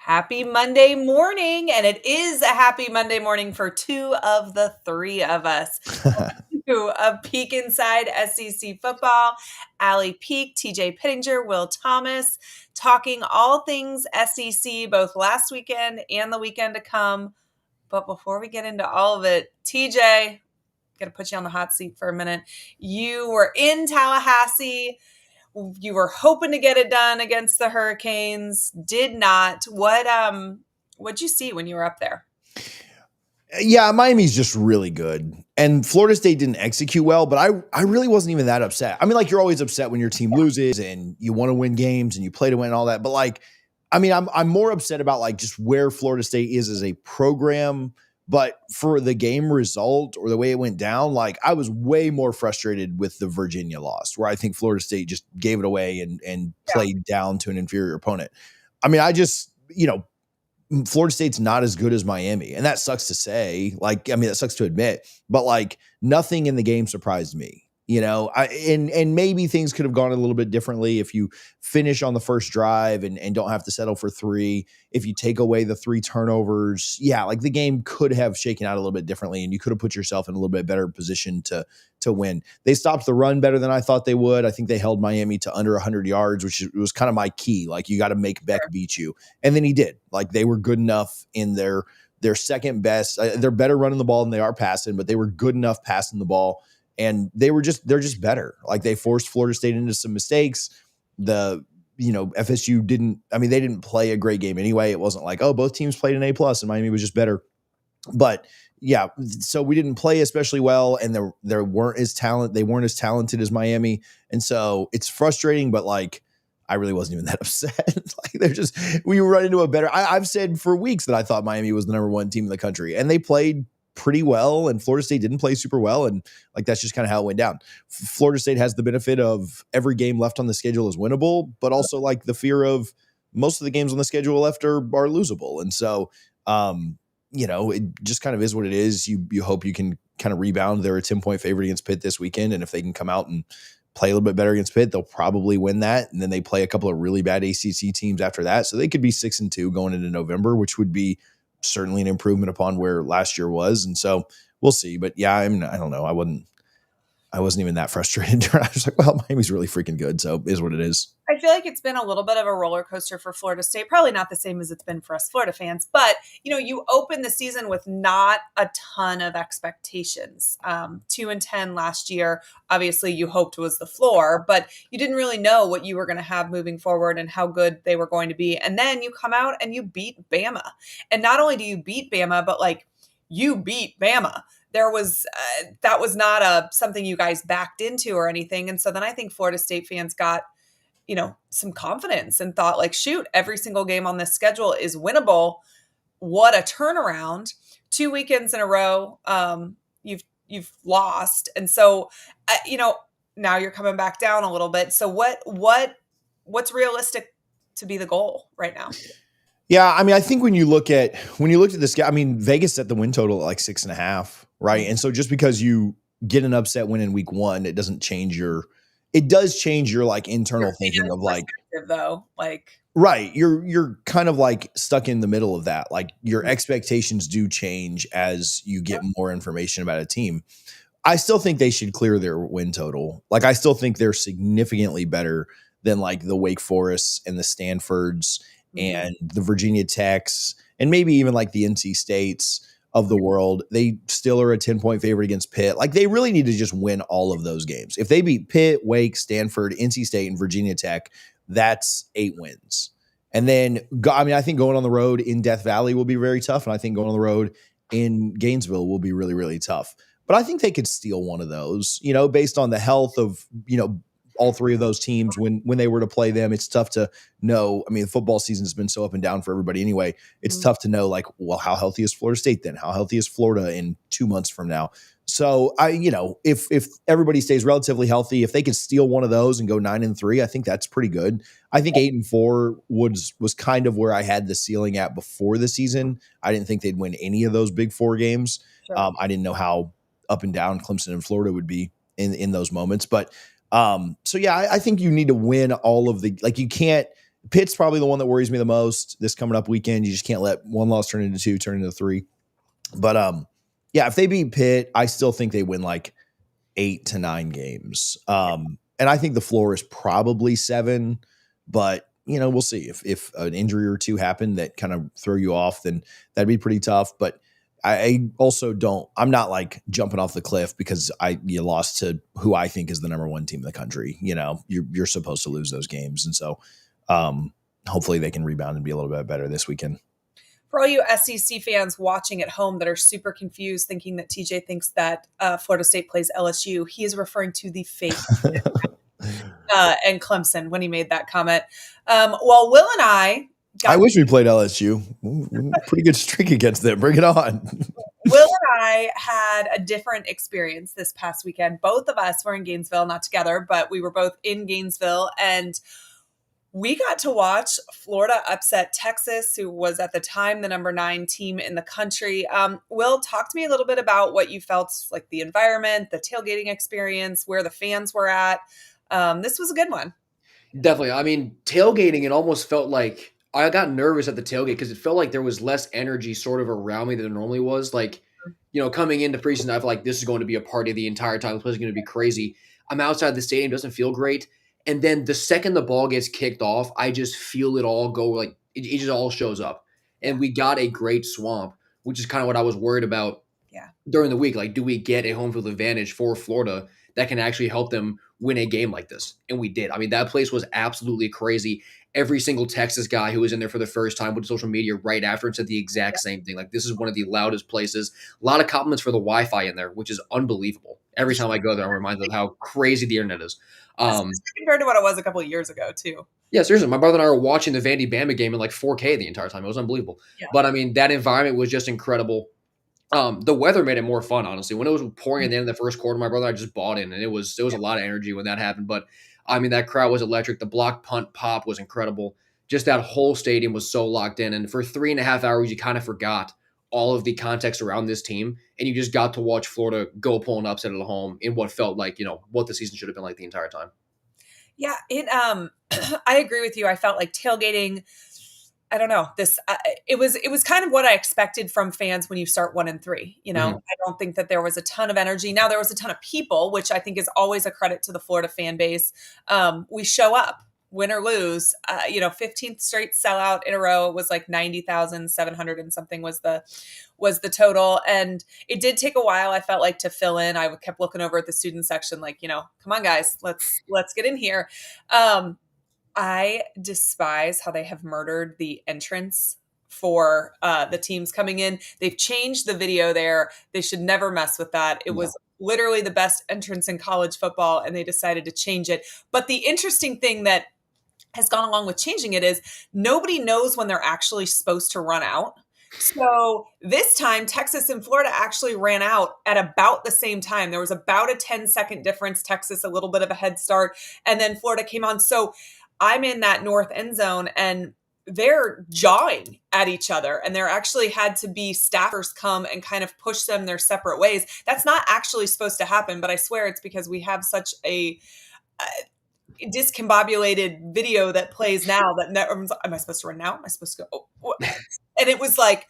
Happy Monday morning, and it is a happy Monday morning for two of the three of us. A Peek Inside SEC Football, Allie Peek, TJ Pittinger, Will Thomas, talking all things SEC both last weekend and the weekend to come. But before we get into all of it, TJ, got to put you on the hot seat for a minute. You were in Tallahassee. You were hoping to get it done against the Hurricanes, did not. What'd you see when you were up there? Yeah, Miami's just really good. And Florida State didn't execute well, but I really wasn't even that upset. I mean, like, you're always upset when your team loses and you want to win games and you play to win and all that. But like, I mean, I'm more upset about like just where Florida State is as a program. But for the game result or the way it went down, like, I was way more frustrated with the Virginia loss, where I think Florida State just gave it away and played down to an inferior opponent. I mean, Florida State's not as good as Miami, and that sucks to say. Like, I mean, that sucks to admit, but like, nothing in the game surprised me. And maybe things could have gone a little bit differently if you finish on the first drive and don't have to settle for three. If you take away the 3 turnovers, like, the game could have shaken out a little bit differently, and you could have put yourself in a little bit better position to win. They stopped the run better than I thought they would. I think they held Miami to under 100 yards, which was kind of my key. Like, you got to make Beck beat you, and then he did. Like, they were good enough in their second best. They're better running the ball than they are passing, but they were good enough passing the ball. And they're just better. Like, they forced Florida State into some mistakes. FSU they didn't play a great game anyway. It wasn't like, oh, both teams played an A+ and Miami was just better. But yeah, so we didn't play especially well, and they weren't as talented as Miami. And so it's frustrating, but like, I really wasn't even that upset. Like, we run into a better. I've said for weeks that I thought Miami was the number 1 team in the country, and they played pretty well, and Florida State didn't play super well, and like, that's just kind of how it went down. Florida State has the benefit of every game left on the schedule is winnable, but also like the fear of most of the games on the schedule left are losable. And so it just kind of is what it is. You hope you can kind of rebound. They're a 10-point favorite against Pitt this weekend, and if they can come out and play a little bit better against Pitt, they'll probably win that. And then they play a couple of really bad ACC teams after that, so they could be 6-2 going into November, which would be certainly an improvement upon where last year was. And so we'll see. But yeah, I mean, I don't know. I wasn't even that frustrated. I was like, well, Miami's really freaking good, so it is what it is. I feel like it's been a little bit of a roller coaster for Florida State. Probably not the same as it's been for us Florida fans, but you open the season with not a ton of expectations. 2-10 last year, obviously you hoped was the floor, but you didn't really know what you were going to have moving forward and how good they were going to be. And then you come out and you beat Bama. And not only do you beat Bama, but like, you beat Bama. There was that was not something you guys backed into or anything. And so then I think Florida State fans got some confidence and thought, like, shoot, every single game on this schedule is winnable. What a turnaround. 2 weekends in a row, you've lost. And so, now you're coming back down a little bit. So what's realistic to be the goal right now? Yeah, I mean, I think when you looked at this guy, I mean, Vegas set the win total at like 6.5, right? And so just because you get an upset win in week 1, it does change your like internal thinking of like, though, like, right. You're kind of like stuck in the middle of that. Like, your expectations do change as you get more information about a team. I still think they should clear their win total. Like, I still think they're significantly better than like the Wake Forests and the Stanfords and the Virginia Techs, and maybe even like the NC States of the world. They still are a 10-point favorite against Pitt. Like, they really need to just win all of those games. If they beat Pitt, Wake, Stanford, NC State, and Virginia Tech, that's 8 wins. And then, I think going on the road in Death Valley will be very tough, and I think going on the road in Gainesville will be really, really tough. But I think they could steal one of those, based on the health of, all 3 of those teams when they were to play them. It's tough to know. I mean, the football season has been so up and down for everybody anyway. It's tough to know, like, well, how healthy is Florida State then? How healthy is Florida in 2 months from now? So if everybody stays relatively healthy, if they could steal one of those and go 9-3, I think that's pretty good. I think 8-4 was kind of where I had the ceiling at before the season. I didn't think they'd win any of those Big 4 games. Sure. I didn't know how up and down Clemson and Florida would be in those moments, but I think you need to win all of the, like, you can't Pitt's probably the one that worries me the most this coming up weekend. You just can't let one loss turn into two, turn into three. But yeah, if they beat Pitt, I still think they win like 8 to 9 games. And I think the floor is probably 7, but we'll see. If an injury or two happen that kind of throw you off, then that'd be pretty tough. But I also I'm not like jumping off the cliff because you lost to who I think is the number 1 team in the country. You're supposed to lose those games. And so hopefully they can rebound and be a little bit better this weekend. For all you SEC fans watching at home that are super confused, thinking that TJ thinks that Florida State plays LSU, he is referring to the fake and Clemson when he made that comment. Well, Will and I wish we played LSU. Pretty good streak against them. Bring it on. Will and I had a different experience this past weekend. Both of us were in Gainesville, not together, but we were both in Gainesville, and we got to watch Florida upset Texas, who was at the time the number 9 team in the country. Will, talk to me a little bit about what you felt like the environment, the tailgating experience, where the fans were at. This was a good one. Definitely. I mean, tailgating, it almost felt like I got nervous at the tailgate because it felt like there was less energy sort of around me than there normally was. Like, coming into preseason, I feel like this is going to be a party the entire time. This is going to be crazy. I'm outside the stadium, doesn't feel great. And then the second the ball gets kicked off, I just feel it all go, like it just all shows up. And we got a great swamp, which is kind of what I was worried about during the week. Like, do we get a home field advantage for Florida that can actually help them win a game like this? And we did. I mean, that place was absolutely crazy. Every single Texas guy who was in there for the first time went to social media right after and said the exact same thing. Like, this is one of the loudest places. A lot of compliments for the Wi-Fi in there, which is unbelievable. Every time I go there, I'm reminded of how crazy the internet is. Compared to what it was a couple of years ago, too. Yeah, seriously. My brother and I were watching the Vandy Bama game in like 4K the entire time. It was unbelievable. Yeah. But, I mean, that environment was just incredible. The weather made it more fun, honestly. When it was pouring at the end of the first quarter, my brother and I just bought in, and it was a lot of energy when that happened. But, I mean, that crowd was electric. The block punt pop was incredible. Just that whole stadium was so locked in. And for 3.5 hours, you kind of forgot all of the context around this team, and you just got to watch Florida go pull an upset at home in what felt like, what the season should have been like the entire time. Yeah, I agree with you. I felt like tailgating, I don't know, it was kind of what I expected from fans when you start 1-3. I don't think that there was a ton of energy. Now there was a ton of people, which I think is always a credit to the Florida fan base. We show up, win or lose, 15th straight sellout in a row. It was like 90,700 and something was the total. And it did take a while, I felt like, to fill in. I kept looking over at the student section, like, come on guys, let's get in here. I despise how they have murdered the entrance for the teams coming in. They've changed the video there. They should never mess with that. It was literally the best entrance in college football, and they decided to change it. But the interesting thing that has gone along with changing it is nobody knows when they're actually supposed to run out. So this time, Texas and Florida actually ran out at about the same time. There was about a 10-second difference. Texas, a little bit of a head start, and then Florida came on. So I'm in that north end zone, and they're jawing at each other, and there actually had to be staffers come and kind of push them their separate ways. That's not actually supposed to happen, but I swear it's because we have such a discombobulated video that plays now that everyone's like, am I supposed to run now? Am I supposed to go? Oh. And it was like,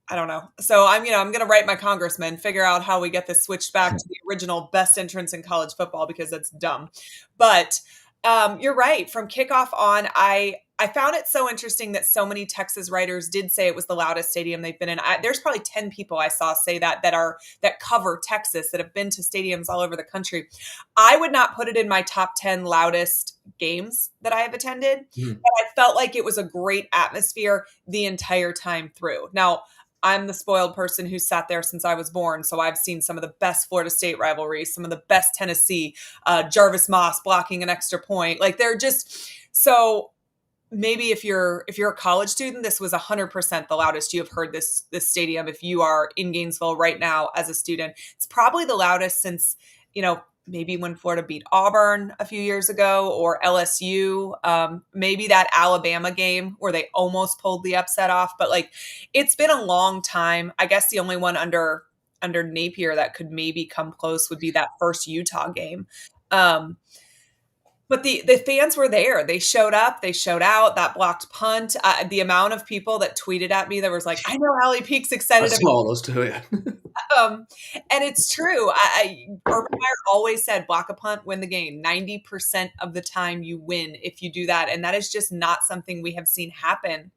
I don't know. So I'm going to write my congressman, figure out how we get this switched back to the original best entrance in college football, because that's dumb. But you're right. From kickoff on, I found it so interesting that so many Texas writers did say it was the loudest stadium they've been in. There's probably 10 people I saw say that cover Texas, that have been to stadiums all over the country. I would not put it in my top 10 loudest games that I have attended, but I felt like it was a great atmosphere the entire time through. Now, I'm the spoiled person who sat there since I was born, so I've seen some of the best Florida State rivalries, some of the best Tennessee, Jarvis Moss blocking an extra point. Like, they're just so. Maybe if you're a college student, this was 100% the loudest you have heard this stadium. If you are in Gainesville right now as a student, it's probably the loudest since, maybe when Florida beat Auburn a few years ago, or LSU, maybe that Alabama game where they almost pulled the upset off. But like, it's been a long time. I guess the only one under Napier that could maybe come close would be that first Utah game. But the fans were there. They showed up. They showed out. That blocked punt. The amount of people that tweeted at me that was like, "I know Allie Peak's I excited saw about." all those too. Yeah. And it's true. Urban Meyer always said, "Block a punt, win the game." 90% of the time, you win if you do that, and that is just not something we have seen happen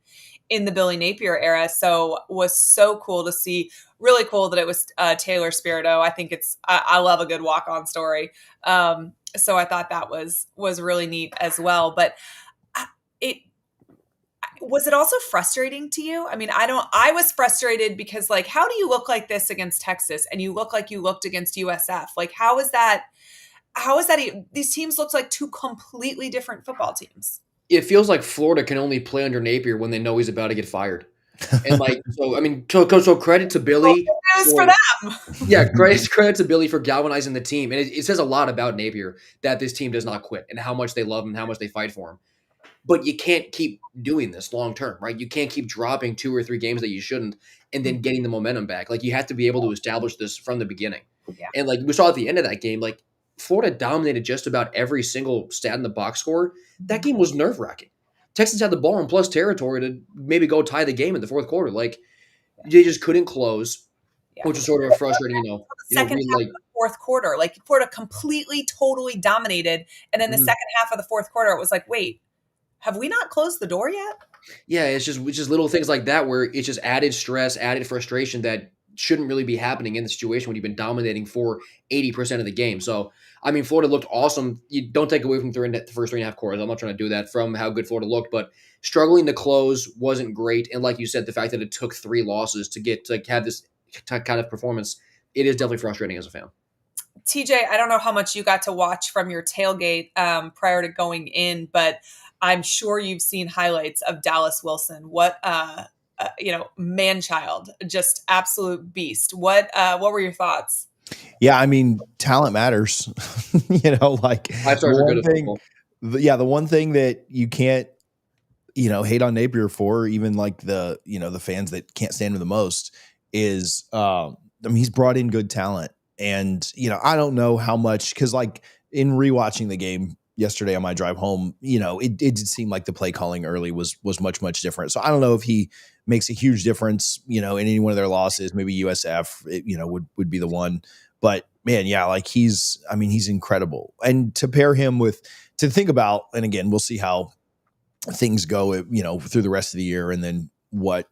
in the Billy Napier era. So was so cool to see. Really cool that it was Taylor Spirito. I think I love a good walk-on story. So I thought that was really neat as well. But it was it also frustrating to you? I mean, I was frustrated because like, how do you look like this against Texas and you look like you looked against USF? Like, how is that? These teams look like two completely different football teams. It feels like Florida can only play under Napier when they know he's about to get fired. And like, so I mean, so credit to Well, Billy good news for them. yeah, credit to Billy for galvanizing the team, and it says a lot about Napier that this team does not quit and how much they love him, and how much they fight for him. But you can't keep doing this long term, right? You can't keep dropping 2 or 3 games that you shouldn't, and then getting the momentum back. Like you have to be able to establish this from the beginning. Yeah. And like we saw at the end of that game, like Florida dominated just about every single stat in the box score. That game was nerve wracking. Texans had the ball in plus territory to maybe go tie the game in the fourth quarter. Like they just couldn't close, which was sort of a frustrating, Second half of the fourth quarter, like Florida completely, totally dominated, and then the second half of the fourth quarter, it was like, wait, have we not closed the door yet? Yeah, it's just little things like that where it's just added stress, added frustration that shouldn't really be happening in the situation when you've been dominating for 80% of the game. So, I mean, Florida looked awesome. You don't take away from the first 3.5 quarters. I'm not trying to do that from how good Florida looked, but struggling to close wasn't great. And like you said, the fact that it took 3 losses to have this kind of performance, it is definitely frustrating as a fan. TJ, I don't know how much you got to watch from your tailgate prior to going in, but I'm sure you've seen highlights of Dallas Wilson. What man-child, just absolute beast. What were your thoughts? Yeah, I mean, talent matters. Like 5 stars are good at football. The one thing that you can't, hate on Napier for, even like the fans that can't stand him the most, is he's brought in good talent. And, I don't know how much, because like in rewatching the game yesterday on my drive home, it did seem like the play calling early was much, much different. So I don't know if he makes a huge difference, in any one of their losses. Maybe USF, would be the one. But man, yeah, like he's incredible. And to pair him to think about, and again, we'll see how things go, through the rest of the year, and then what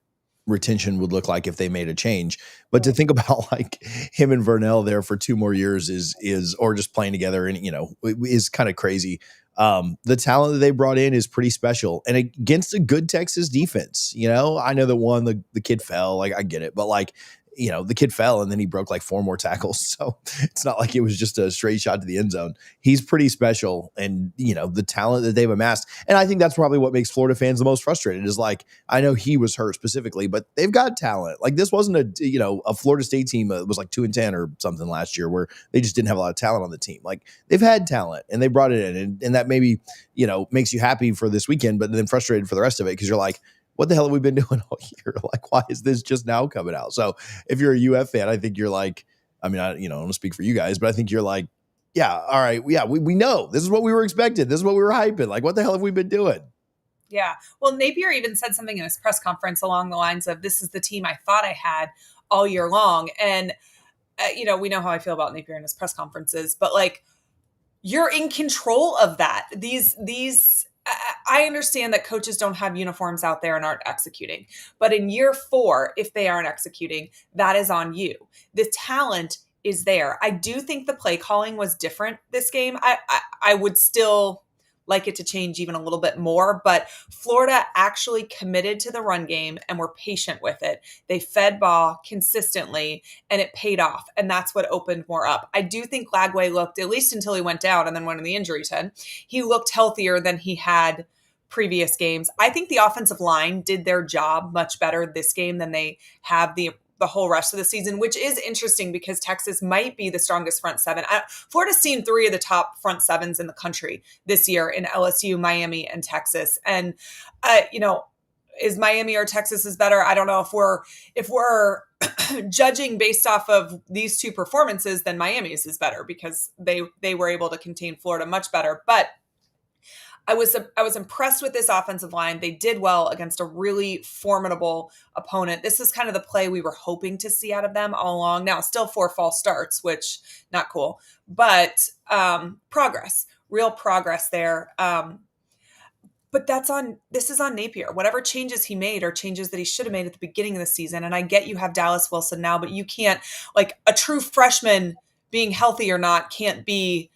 retention would look like if they made a change. But to think about like him and Vernell there for 2 more years is or just playing together, and is kind of crazy. The talent that they brought in is pretty special, and against a good Texas defense. I know that the kid fell, like I get it, but like the kid fell and then he broke like 4 more tackles. So it's not like it was just a straight shot to the end zone. He's pretty special, and the talent that they've amassed. And I think that's probably what makes Florida fans the most frustrated is like, I know he was hurt specifically, but they've got talent. Like this wasn't a Florida State team that was like 2-10 or something last year where they just didn't have a lot of talent on the team. Like they've had talent and they brought it in, and that maybe, makes you happy for this weekend, but then frustrated for the rest of it. Cause you're like, what the hell have we been doing all year? Like, why is this just now coming out? So if you're a UF fan, I think you're like, I don't want to speak for you guys, but I think you're like, yeah, all right. Yeah, we know this is what we were expecting. This is what we were hyping. Like, what the hell have we been doing? Yeah. Well, Napier even said something in his press conference along the lines of, this is the team I thought I had all year long. And, we know how I feel about Napier in his press conferences, but like, you're in control of that. I understand that coaches don't have uniforms out there and aren't executing, but in year 4, if they aren't executing, that is on you. The talent is there. I do think the play calling was different this game. I would still like it to change even a little bit more, but Florida actually committed to the run game and were patient with it. They fed ball consistently and it paid off. And that's what opened more up. I do think Lagway looked, at least until he went down and then went in the injury tent, he looked healthier than he had previous games. I think the offensive line did their job much better this game than they have the whole rest of the season, which is interesting because Texas might be the strongest front 7. Florida's seen 3 of the top front 7s in the country this year in LSU, Miami, and Texas. And, is Miami or Texas is better? I don't know. If we're judging based off of these 2 performances, then Miami's is better because they were able to contain Florida much better. But I was impressed with this offensive line. They did well against a really formidable opponent. This is kind of the play we were hoping to see out of them all along. Now, still 4 false starts, which not cool, but progress, real progress there. But this is on Napier. Whatever changes he made are changes that he should have made at the beginning of the season. And I get you have Dallas Wilson now, but you can't, like, a true freshman being healthy or not can't be,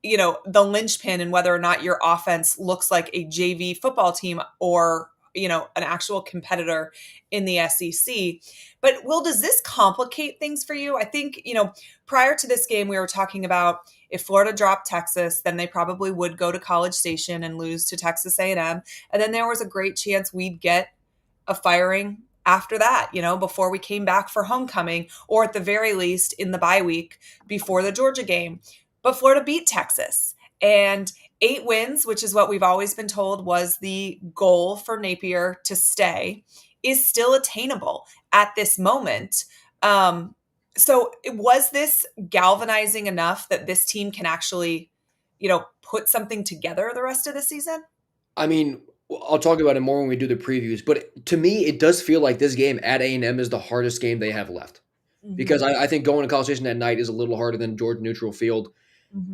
the linchpin in whether or not your offense looks like a JV football team or, an actual competitor in the SEC. But Will, does this complicate things for you? I think, prior to this game, we were talking about if Florida dropped Texas, then they probably would go to College Station and lose to Texas A&M. And then there was a great chance we'd get a firing after that, before we came back for homecoming, or at the very least in the bye week before the Georgia game. But Florida beat Texas, and 8 wins, which is what we've always been told was the goal for Napier to stay, is still attainable at this moment. So was this galvanizing enough that this team can actually, put something together the rest of the season? I mean, I'll talk about it more when we do the previews, but to me, it does feel like this game at A&M is the hardest game they have left. Because I think going to College Station at night is a little harder than Georgia Neutral Field.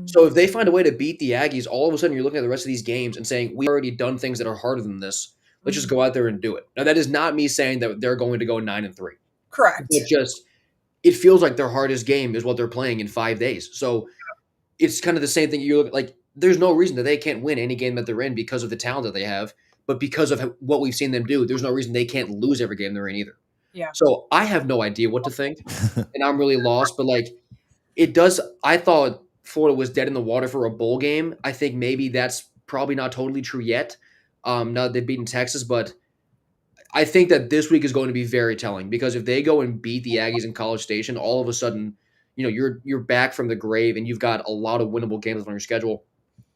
So if they find a way to beat the Aggies, all of a sudden you're looking at the rest of these games and saying, we've already done things that are harder than this. Let's just go out there and do it. Now, that is not me saying that they're going to go 9-3. Correct. It feels like their hardest game is what they're playing in 5 days. So it's kind of the same thing. You look like there's no reason that they can't win any game that they're in because of the talent that they have. But because of what we've seen them do, there's no reason they can't lose every game they're in either. Yeah. So I have no idea what to think, and I'm really lost. But it does. I thought Florida was dead in the water for a bowl game. I think maybe that's probably not totally true yet. Now that they've beaten Texas, but I think that this week is going to be very telling because if they go and beat the Aggies in College Station, all of a sudden, you're back from the grave and you've got a lot of winnable games on your schedule.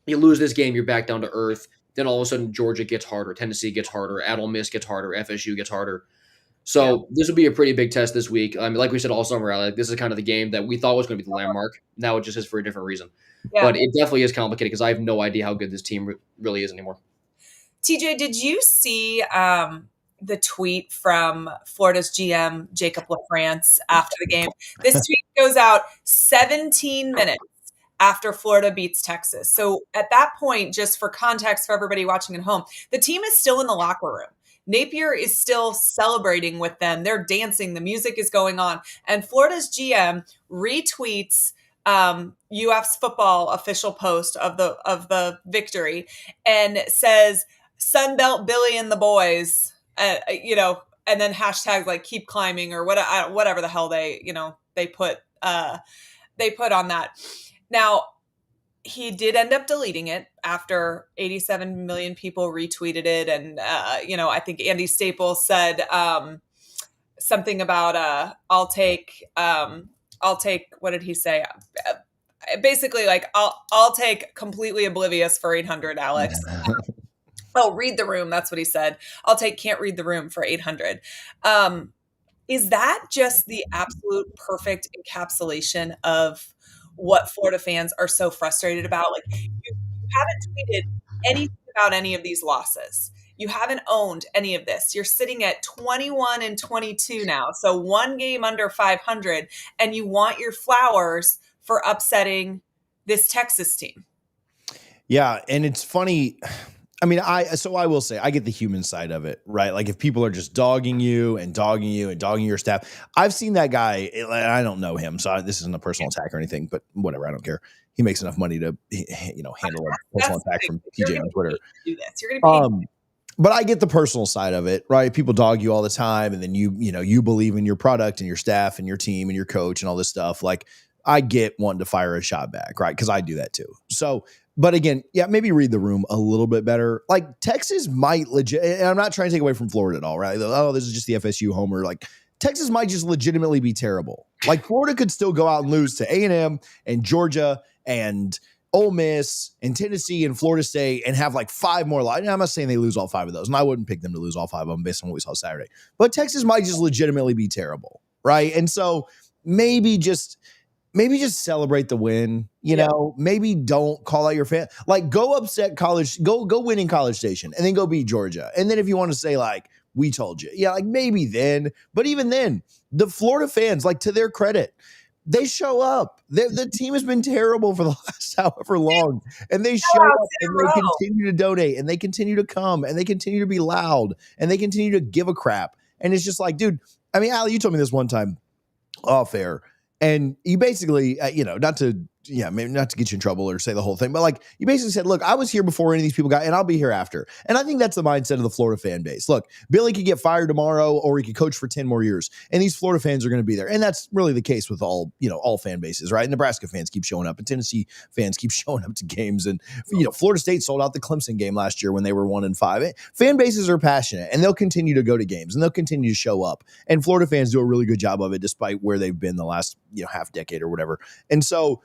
You lose this game, you're back down to earth. Then all of a sudden, Georgia gets harder, Tennessee gets harder, Ole Miss gets harder, FSU gets harder. So This will be a pretty big test this week. I mean, like we said all summer, this is kind of the game that we thought was going to be the landmark. Now it just is for a different reason. Yeah. But it definitely is complicated because I have no idea how good this team really is anymore. TJ, did you see the tweet from Florida's GM, Jacob LaFrance, after the game? This tweet goes out 17 minutes after Florida beats Texas. So at that point, just for context for everybody watching at home, the team is still in the locker room. Napier is still celebrating with them. They're dancing. The music is going on. And Florida's GM retweets UF's football official post of the victory and says, Sunbelt Billy and the boys, and then hashtags keep climbing or whatever the hell they put on that. Now, he did end up deleting it after 87 million people retweeted it. And, I think Andy Staples said something about I'll take, what did he say? Basically, I'll take completely oblivious for 800, Alex. Oh, read the room. That's what he said. I'll take can't read the room for 800. Is that just the absolute perfect encapsulation of what Florida fans are so frustrated about? You haven't tweeted anything about any of these losses. You haven't owned any of this. You're sitting at 21-22 now. So 1 game under 500, and you want your flowers for upsetting this Texas team. Yeah. And it's funny. I mean, I will say I get the human side of it, right? If people are just dogging you and dogging your staff. I've seen that guy. I don't know him, so this isn't a personal attack or anything, but whatever. I don't care. He makes enough money to, handle a personal attack from PJ on Twitter. Do this. You're going to pay. But I get the personal side of it, right? People dog you all the time, and then you believe in your product and your staff and your team and your coach and all this stuff. I get wanting to fire a shot back, right? Because I do that too. So. But again, maybe read the room a little bit better. Texas might legit, and I'm not trying to take away from Florida at all, right? Oh, this is just the FSU homer. Texas might just legitimately be terrible. Florida could still go out and lose to A&M and Georgia and Ole Miss and Tennessee and Florida State and have 5 more. I'm not saying they lose all 5 of those, and I wouldn't pick them to lose all 5 of them based on what we saw Saturday. But Texas might just legitimately be terrible, right? And so maybe just maybe just celebrate the win. You know, maybe don't call out your fan. Like, go upset college, go win in College Station, and then go beat Georgia. And then if you want to say like, we told you, yeah, like maybe then. But even then, the Florida fans, like, to their credit, they show up. The team has been terrible for the last however long, and they show up and they continue to donate and they continue to come and they continue to be loud and they continue to give a crap. And it's just like, dude, I mean, Allie, you told me this one time off air. And you basically, not to maybe not to get you in trouble or say the whole thing, but like you basically said, look, I was here before any of these people got, and I'll be here after. And I think that's the mindset of the Florida fan base. Look, Billy could get fired tomorrow, or he could coach for 10 more years, and these Florida fans are going to be there. And that's really the case with all fan bases, right? Nebraska fans keep showing up, and Tennessee fans keep showing up to games. And Florida State sold out the Clemson game last year when they were 1-5. Fan bases are passionate, and they'll continue to go to games, and they'll continue to show up. And Florida fans do a really good job of it, despite where they've been the last half decade or whatever. And so,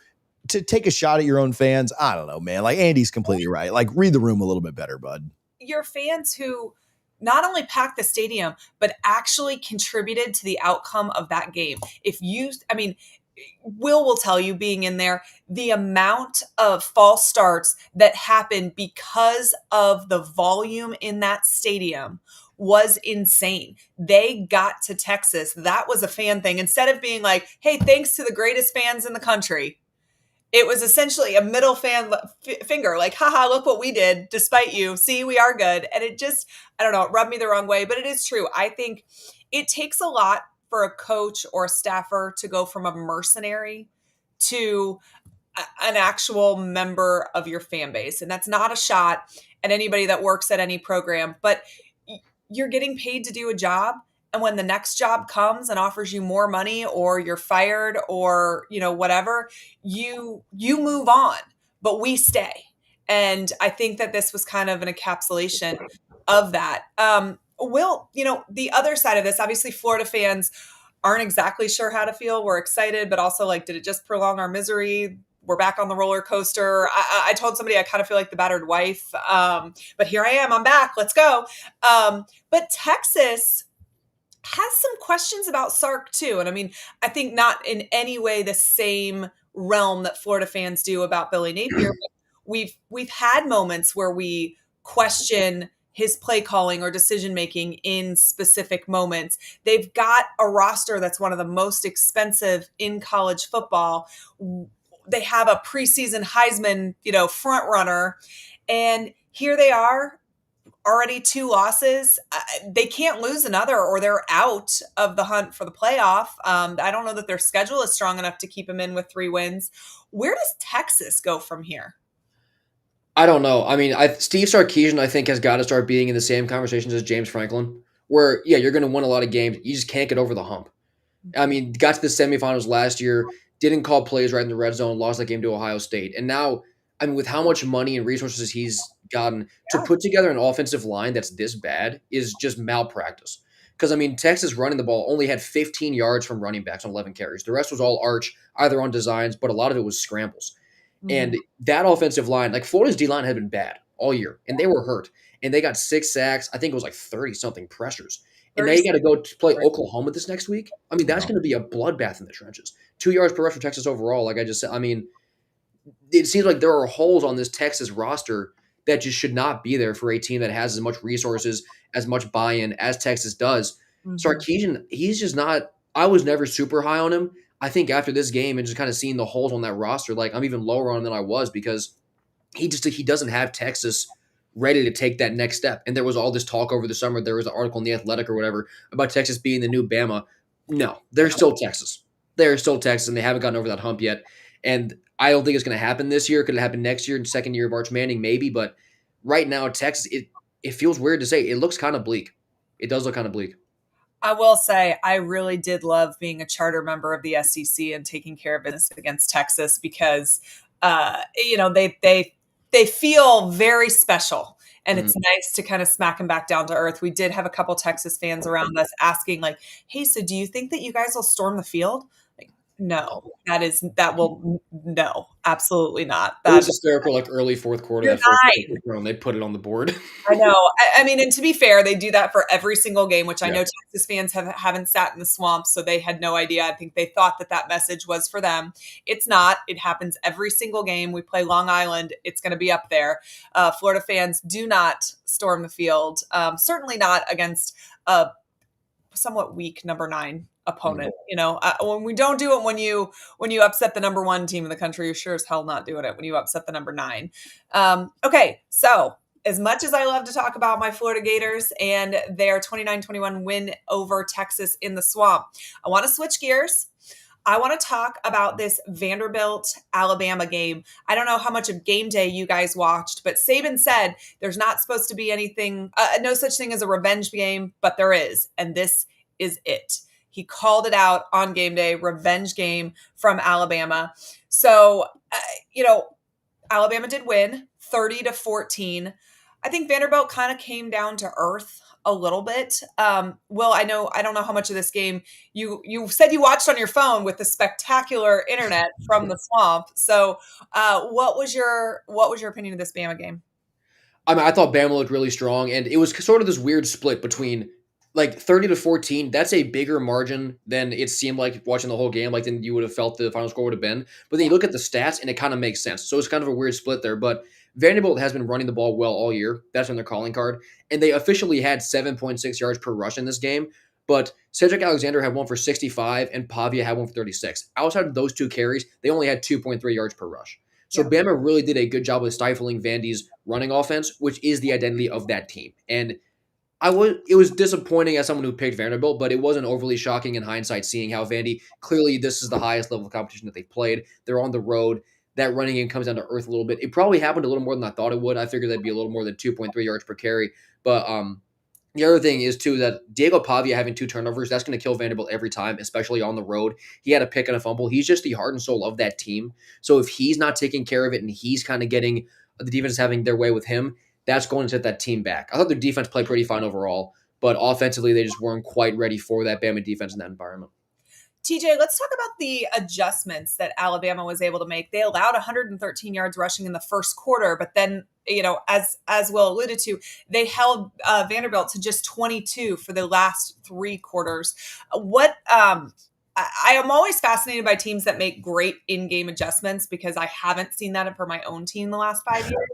to take a shot at your own fans, I don't know, man. Like, Andy's completely right. Like, read the room a little bit better, bud. Your fans who not only packed the stadium, but actually contributed to the outcome of that game. Will tell you, being in there, the amount of false starts that happened because of the volume in that stadium was insane. They got to Texas. That was a fan thing. Instead of being like, hey, thanks to the greatest fans in the country, it was essentially a middle finger, like, haha, look what we did, despite you. See, we are good. And it just, I don't know, it rubbed me the wrong way, but it is true. I think it takes a lot for a coach or a staffer to go from a mercenary to an actual member of your fan base. And that's not a shot at anybody that works at any program, but you're getting paid to do a job. And when the next job comes and offers you more money, or you're fired, or, whatever, you move on, but we stay. And I think that this was kind of an encapsulation of that. Will, the other side of this, obviously Florida fans aren't exactly sure how to feel. We're excited, but also like, did it just prolong our misery? We're back on the roller coaster. I told somebody I kind of feel like the battered wife, but here I am. I'm back. Let's go. But Texas has some questions about Sark too. And I think not in any way the same realm that Florida fans do about Billy Napier. But we've had moments where we question his play calling or decision making in specific moments. They've got a roster that's one of the most expensive in college football. They have a preseason Heisman, front runner, and here they are. Already 2 losses. They can't lose another, or they're out of the hunt for the playoff. I don't know that their schedule is strong enough to keep them in with 3 wins. Where does Texas go from here? I don't know. Steve Sarkisian, I think, has got to start being in the same conversations as James Franklin, where, you're going to win a lot of games. You just can't get over the hump. Got to the semifinals last year, didn't call plays right in the red zone, lost that game to Ohio State. And now, with how much money and resources he's gotten, to put together an offensive line that's this bad is just malpractice. Because, Texas running the ball only had 15 yards from running backs on 11 carries. The rest was all arch, either on designs, but a lot of it was scrambles. Mm-hmm. And that offensive line, like Florida's D-line had been bad all year, and they were hurt. And they got 6 sacks. I think it was like 30-something pressures. And now you got to go to play Oklahoma this next week. That's going to be a bloodbath in the trenches. 2 yards per rush for Texas overall, like I just said. It seems like there are holes on this Texas roster that just should not be there for a team that has as much resources, as much buy-in as Texas does. Mm-hmm. Sarkisian, he's just not – I was never super high on him. I think after this game and just kind of seeing the holes on that roster, like I'm even lower on him than I was, because he doesn't have Texas ready to take that next step. And there was all this talk over the summer. There was an article in The Athletic or whatever about Texas being the new Bama. No, they're still Texas. They're still Texas, and they haven't gotten over that hump yet. And I don't think it's going to happen this year. Could it happen next year, in second year of Arch Manning? Maybe. But right now, Texas, it feels weird to say. It looks kind of bleak. It does look kind of bleak. I will say I really did love being a charter member of the SEC and taking care of business against Texas, because, they feel very special. And it's nice to kind of smack them back down to earth. We did have a couple Texas fans around us asking, like, hey, so do you think that you guys will storm the field? Like, No, no, absolutely not. It was That hysterical, like early fourth quarter, you're that first 9. round, they put it on the board. I know. I mean, and to be fair, they do that for every single game, which I Yeah. know Texas fans haven't sat in the swamp, so they had no idea. I think they thought that message was for them. It's not. It happens every single game. We play Long Island. It's going to be up there. Florida fans do not storm the field. Certainly not against a somewhat weak number 9 opponent. When we don't do it when you upset the number 1 team in the country, you're sure as hell not doing it when you upset the number 9. Okay, so as much as I love to talk about my Florida Gators and their 29-21 win over Texas in the swamp, I want to switch gears. I want to talk about this Vanderbilt Alabama game. I don't know how much of game day you guys watched, but Saban said there's not supposed to be anything, no such thing as a revenge game, but there is. And this is it. He called it out on game day, revenge game from Alabama. So, Alabama did win 30-14. I think Vanderbilt kind of came down to earth a little bit. Will, I don't know how much of this game you said you watched on your phone with the spectacular internet from the swamp. So, what was your opinion of this Bama game? I mean, I thought Bama looked really strong, and it was sort of this weird split between like 30-14. That's a bigger margin than it seemed like watching the whole game, like than you would have felt the final score would have been. But then you look at the stats, and it kind of makes sense. So it's kind of a weird split there. But Vanderbilt has been running the ball well all year. That's been their calling card. And they officially had 7.6 yards per rush in this game. But Cedric Alexander had one for 65, and Pavia had one for 36. Outside of those 2 carries, they only had 2.3 yards per rush. So Bama really did a good job of stifling Vandy's running offense, which is the identity of that team. And it was disappointing as someone who picked Vanderbilt, but it wasn't overly shocking in hindsight seeing how Vandy, clearly this is the highest level of competition that they've played. They're on the road. That running game comes down to earth a little bit. It probably happened a little more than I thought it would. I figured that'd be a little more than 2.3 yards per carry. But the other thing is, too, that Diego Pavia having 2 turnovers, that's going to kill Vanderbilt every time, especially on the road. He had a pick and a fumble. He's just the heart and soul of that team. So if he's not taking care of it and he's kind of getting the defense having their way with him, that's going to set that team back. I thought their defense played pretty fine overall, but offensively, they just weren't quite ready for that Bama defense in that environment. TJ, let's talk about the adjustments that Alabama was able to make. They allowed 113 yards rushing in the first quarter, but then, as Will alluded to, they held Vanderbilt to just 22 for the last 3 quarters. I am always fascinated by teams that make great in-game adjustments because I haven't seen that for my own team the last 5 years.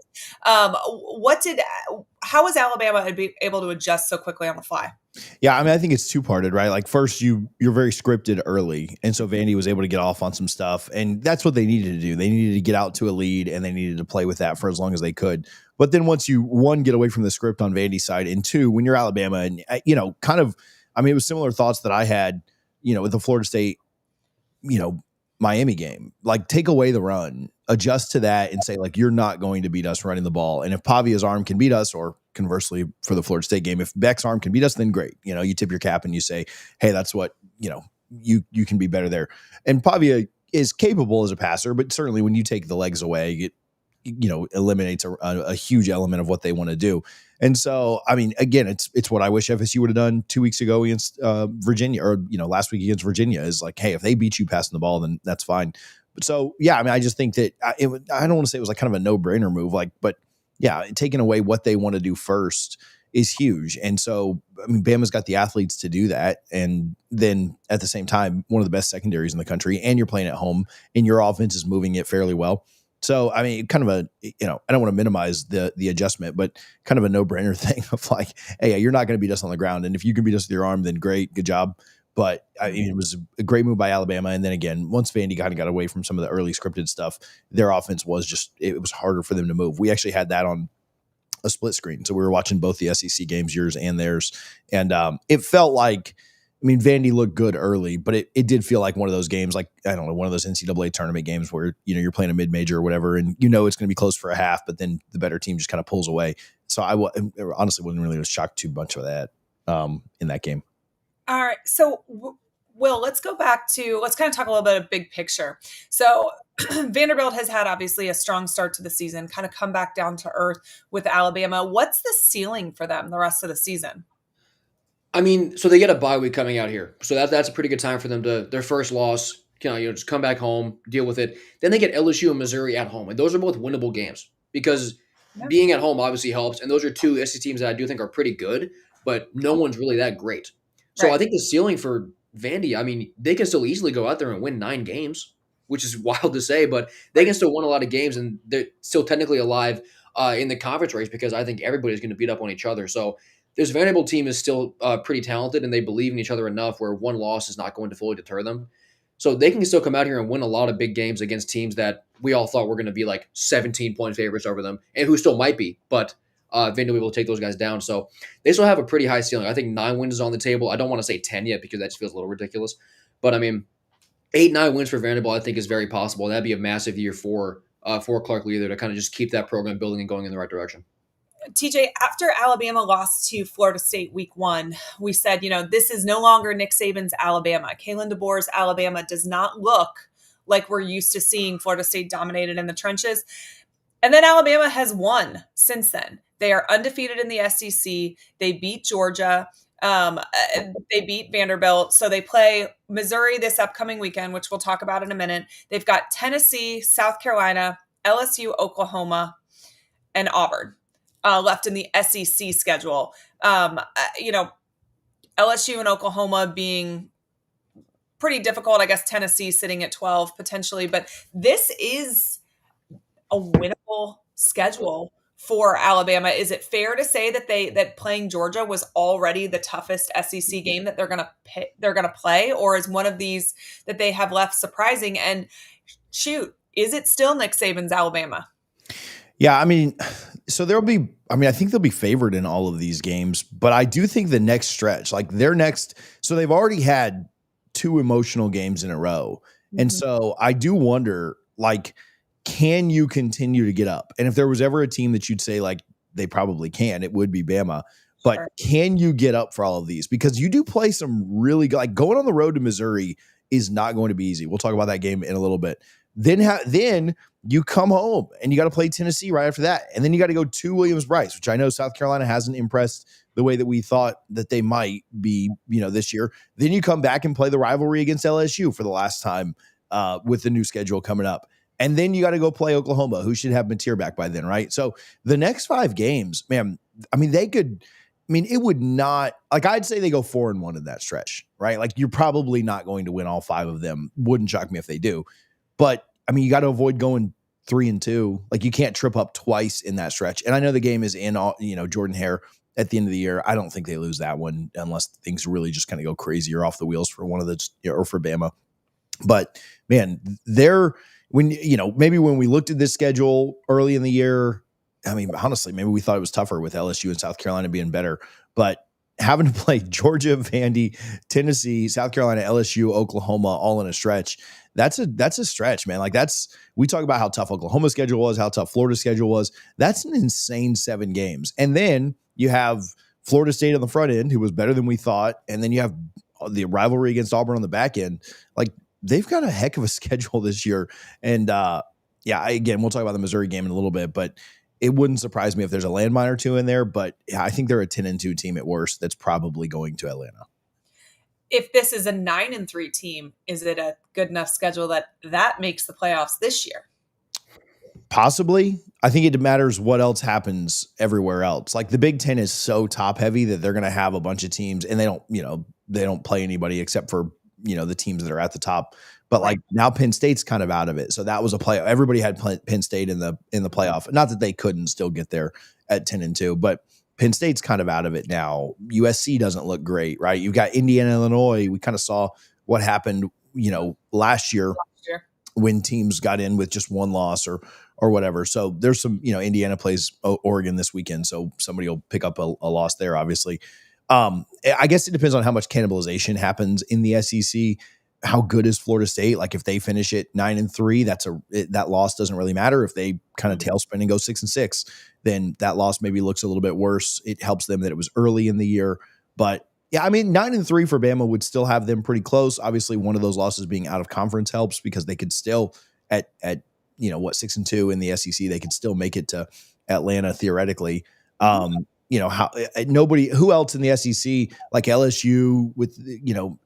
How was Alabama able to adjust so quickly on the fly? Yeah, I mean, I think it's 2-parted, right? Like first, you're very scripted early, and so Vandy was able to get off on some stuff, and that's what they needed to do. They needed to get out to a lead, and they needed to play with that for as long as they could. But then once you, 1, get away from the script on Vandy's side, and 2, when you're Alabama, and it was similar thoughts that I had, with the Florida State, Miami game. Like, take away the run, adjust to that, and say, like, you're not going to beat us running the ball. And if Pavia's arm can beat us, or conversely for the Florida State game, if Beck's arm can beat us, then great. You tip your cap and you say, hey, that's what, you can be better there. And Pavia is capable as a passer, but certainly when you take the legs away, it eliminates a huge element of what they want to do. And so, I mean, again, it's what I wish FSU would have done 2 weeks ago against Virginia, or last week against Virginia. Is like, hey, if they beat you passing the ball, then that's fine. But so, yeah, I mean, I just think that I don't want to say it was like kind of a no-brainer move, but yeah, taking away what they want to do first is huge. And so, I mean, Bama's got the athletes to do that, and then at the same time, one of the best secondaries in the country, and you're playing at home, and your offense is moving it fairly well. So, I mean, kind of I don't want to minimize the adjustment, but kind of a no-brainer thing of like, hey, you're not going to beat us on the ground. And if you can beat us with your arm, then great, good job. But I mean, it was a great move by Alabama. And then again, once Vandy kind of got away from some of the early scripted stuff, their offense was it was harder for them to move. We actually had that on a split screen. So we were watching both the SEC games, yours and theirs. And it felt like, I mean, Vandy looked good early, but it did feel like one of those games, like, I don't know, one of those NCAA tournament games where, you're playing a mid-major or whatever, and it's going to be close for a half, but then the better team just kind of pulls away. So I honestly wasn't really shocked too much of that in that game. All right. So, Will, let's kind of talk a little bit of big picture. So Vanderbilt has had obviously a strong start to the season, kind of come back down to earth with Alabama. What's the ceiling for them the rest of the season? I mean, so they get a bye week coming out here. So that's a pretty good time for them their first loss just come back home, deal with it. Then they get LSU and Missouri at home, and those are both winnable games because Yeah. being at home obviously helps. And those are two SEC teams that I do think are pretty good, but no one's really that great. So I Right. think the ceiling for Vandy, I mean, they can still easily go out there and win 9 games, which is wild to say, but they can still win a lot of games, and they're still technically alive in the conference race because I think everybody's going to beat up on each other. So this Vanderbilt team is still pretty talented, and they believe in each other enough where one loss is not going to fully deter them. So they can still come out here and win a lot of big games against teams that we all thought were going to be like 17-point favorites over them, and who still might be, but Vandy will be able to take those guys down. So they still have a pretty high ceiling. I think 9 wins is on the table. I don't want to say 10 yet because that just feels a little ridiculous. But I mean, 8-9 wins for Vanderbilt, I think, is very possible. That'd be a massive year for Clark Leather to kind of just keep that program building and going in the right direction. TJ, after Alabama lost to Florida State week 1, we said, this is no longer Nick Saban's Alabama. Kalen DeBoer's Alabama does not look like we're used to seeing Florida State dominated in the trenches. And then Alabama has won since then. They are undefeated in the SEC. They beat Georgia. They beat Vanderbilt. So they play Missouri this upcoming weekend, which we'll talk about in a minute. They've got Tennessee, South Carolina, LSU, Oklahoma, and Auburn left in the SEC schedule. LSU and Oklahoma being pretty difficult. I guess Tennessee sitting at 12 potentially, but this is a winnable schedule for Alabama. Is it fair to say that playing Georgia was already the toughest SEC game that they're going to play, or is one of these that they have left surprising? And shoot, is it still Nick Saban's Alabama? Yeah, I mean, so I think they'll be favored in all of these games, but I do think the next stretch, like so they've already had 2 emotional games in a row. Mm-hmm. And so I do wonder, like, can you continue to get up? And if there was ever a team that you'd say, like, they probably can, it would be Bama. But sure, can you get up for all of these? Because you do play some really good, like going on the road to Missouri is not going to be easy. We'll talk about that game in a little bit. Then you come home and you got to play Tennessee right after that. And then you got to go to Williams-Brice, which I know South Carolina hasn't impressed the way that we thought that they might be, this year. Then you come back and play the rivalry against LSU for the last time with the new schedule coming up. And then you got to go play Oklahoma, who should have Mateer back by then, right? So the next 5 games, man, I mean, it would not, like, I'd say they go 4-1 in that stretch, right? Like, you're probably not going to win all 5 of them. Wouldn't shock me if they do. But I mean, you got to avoid going 3-2. Like, you can't trip up twice in that stretch. And I know the game is in, Jordan-Hare at the end of the year. I don't think they lose that one unless things really just kind of go crazy or off the wheels for one of the, or for Bama. But man, maybe when we looked at this schedule early in the year, I mean, honestly, maybe we thought it was tougher with LSU and South Carolina being better, but having to play Georgia, Vandy, Tennessee, South Carolina, LSU, Oklahoma, all in a stretch, that's a stretch, man. Like, we talk about how tough Oklahoma's schedule was, how tough Florida's schedule was. That's an insane 7 games. And then you have Florida State on the front end, who was better than we thought. And then you have the rivalry against Auburn on the back end. Like, they've got a heck of a schedule this year. And again, we'll talk about the Missouri game in a little bit, but it wouldn't surprise me if there's a landmine or 2 in there. But yeah, I think they're a 10-2 team at worst that's probably going to Atlanta. If this is a 9-3 team, is it a good enough schedule that makes the playoffs this year? Possibly. I think it matters what else happens everywhere else. Like, the Big Ten is so top heavy that they're going to have a bunch of teams, and they don't play anybody except for, the teams that are at the top. But like, now Penn State's kind of out of it. So that was a play. Everybody had Penn State in the playoff. Not that they couldn't still get there at 10-2, but Penn State's kind of out of it now. USC doesn't look great, right? You've got Indiana, Illinois. We kind of saw what happened, last year when teams got in with just 1 loss or whatever. So there's some, Indiana plays Oregon this weekend, so somebody will pick up a loss there, obviously. I guess it depends on how much cannibalization happens in the SEC. How good is Florida State? Like, if they finish it 9-3, that loss doesn't really matter. If they kind of tailspin and go 6-6, then that loss maybe looks a little bit worse. It helps them that it was early in the year. But yeah, I mean, 9-3 for Bama would still have them pretty close. Obviously, one of those losses being out of conference helps because they could still at 6-2 in the SEC, they could still make it to Atlanta theoretically. Who else in the SEC like LSU with,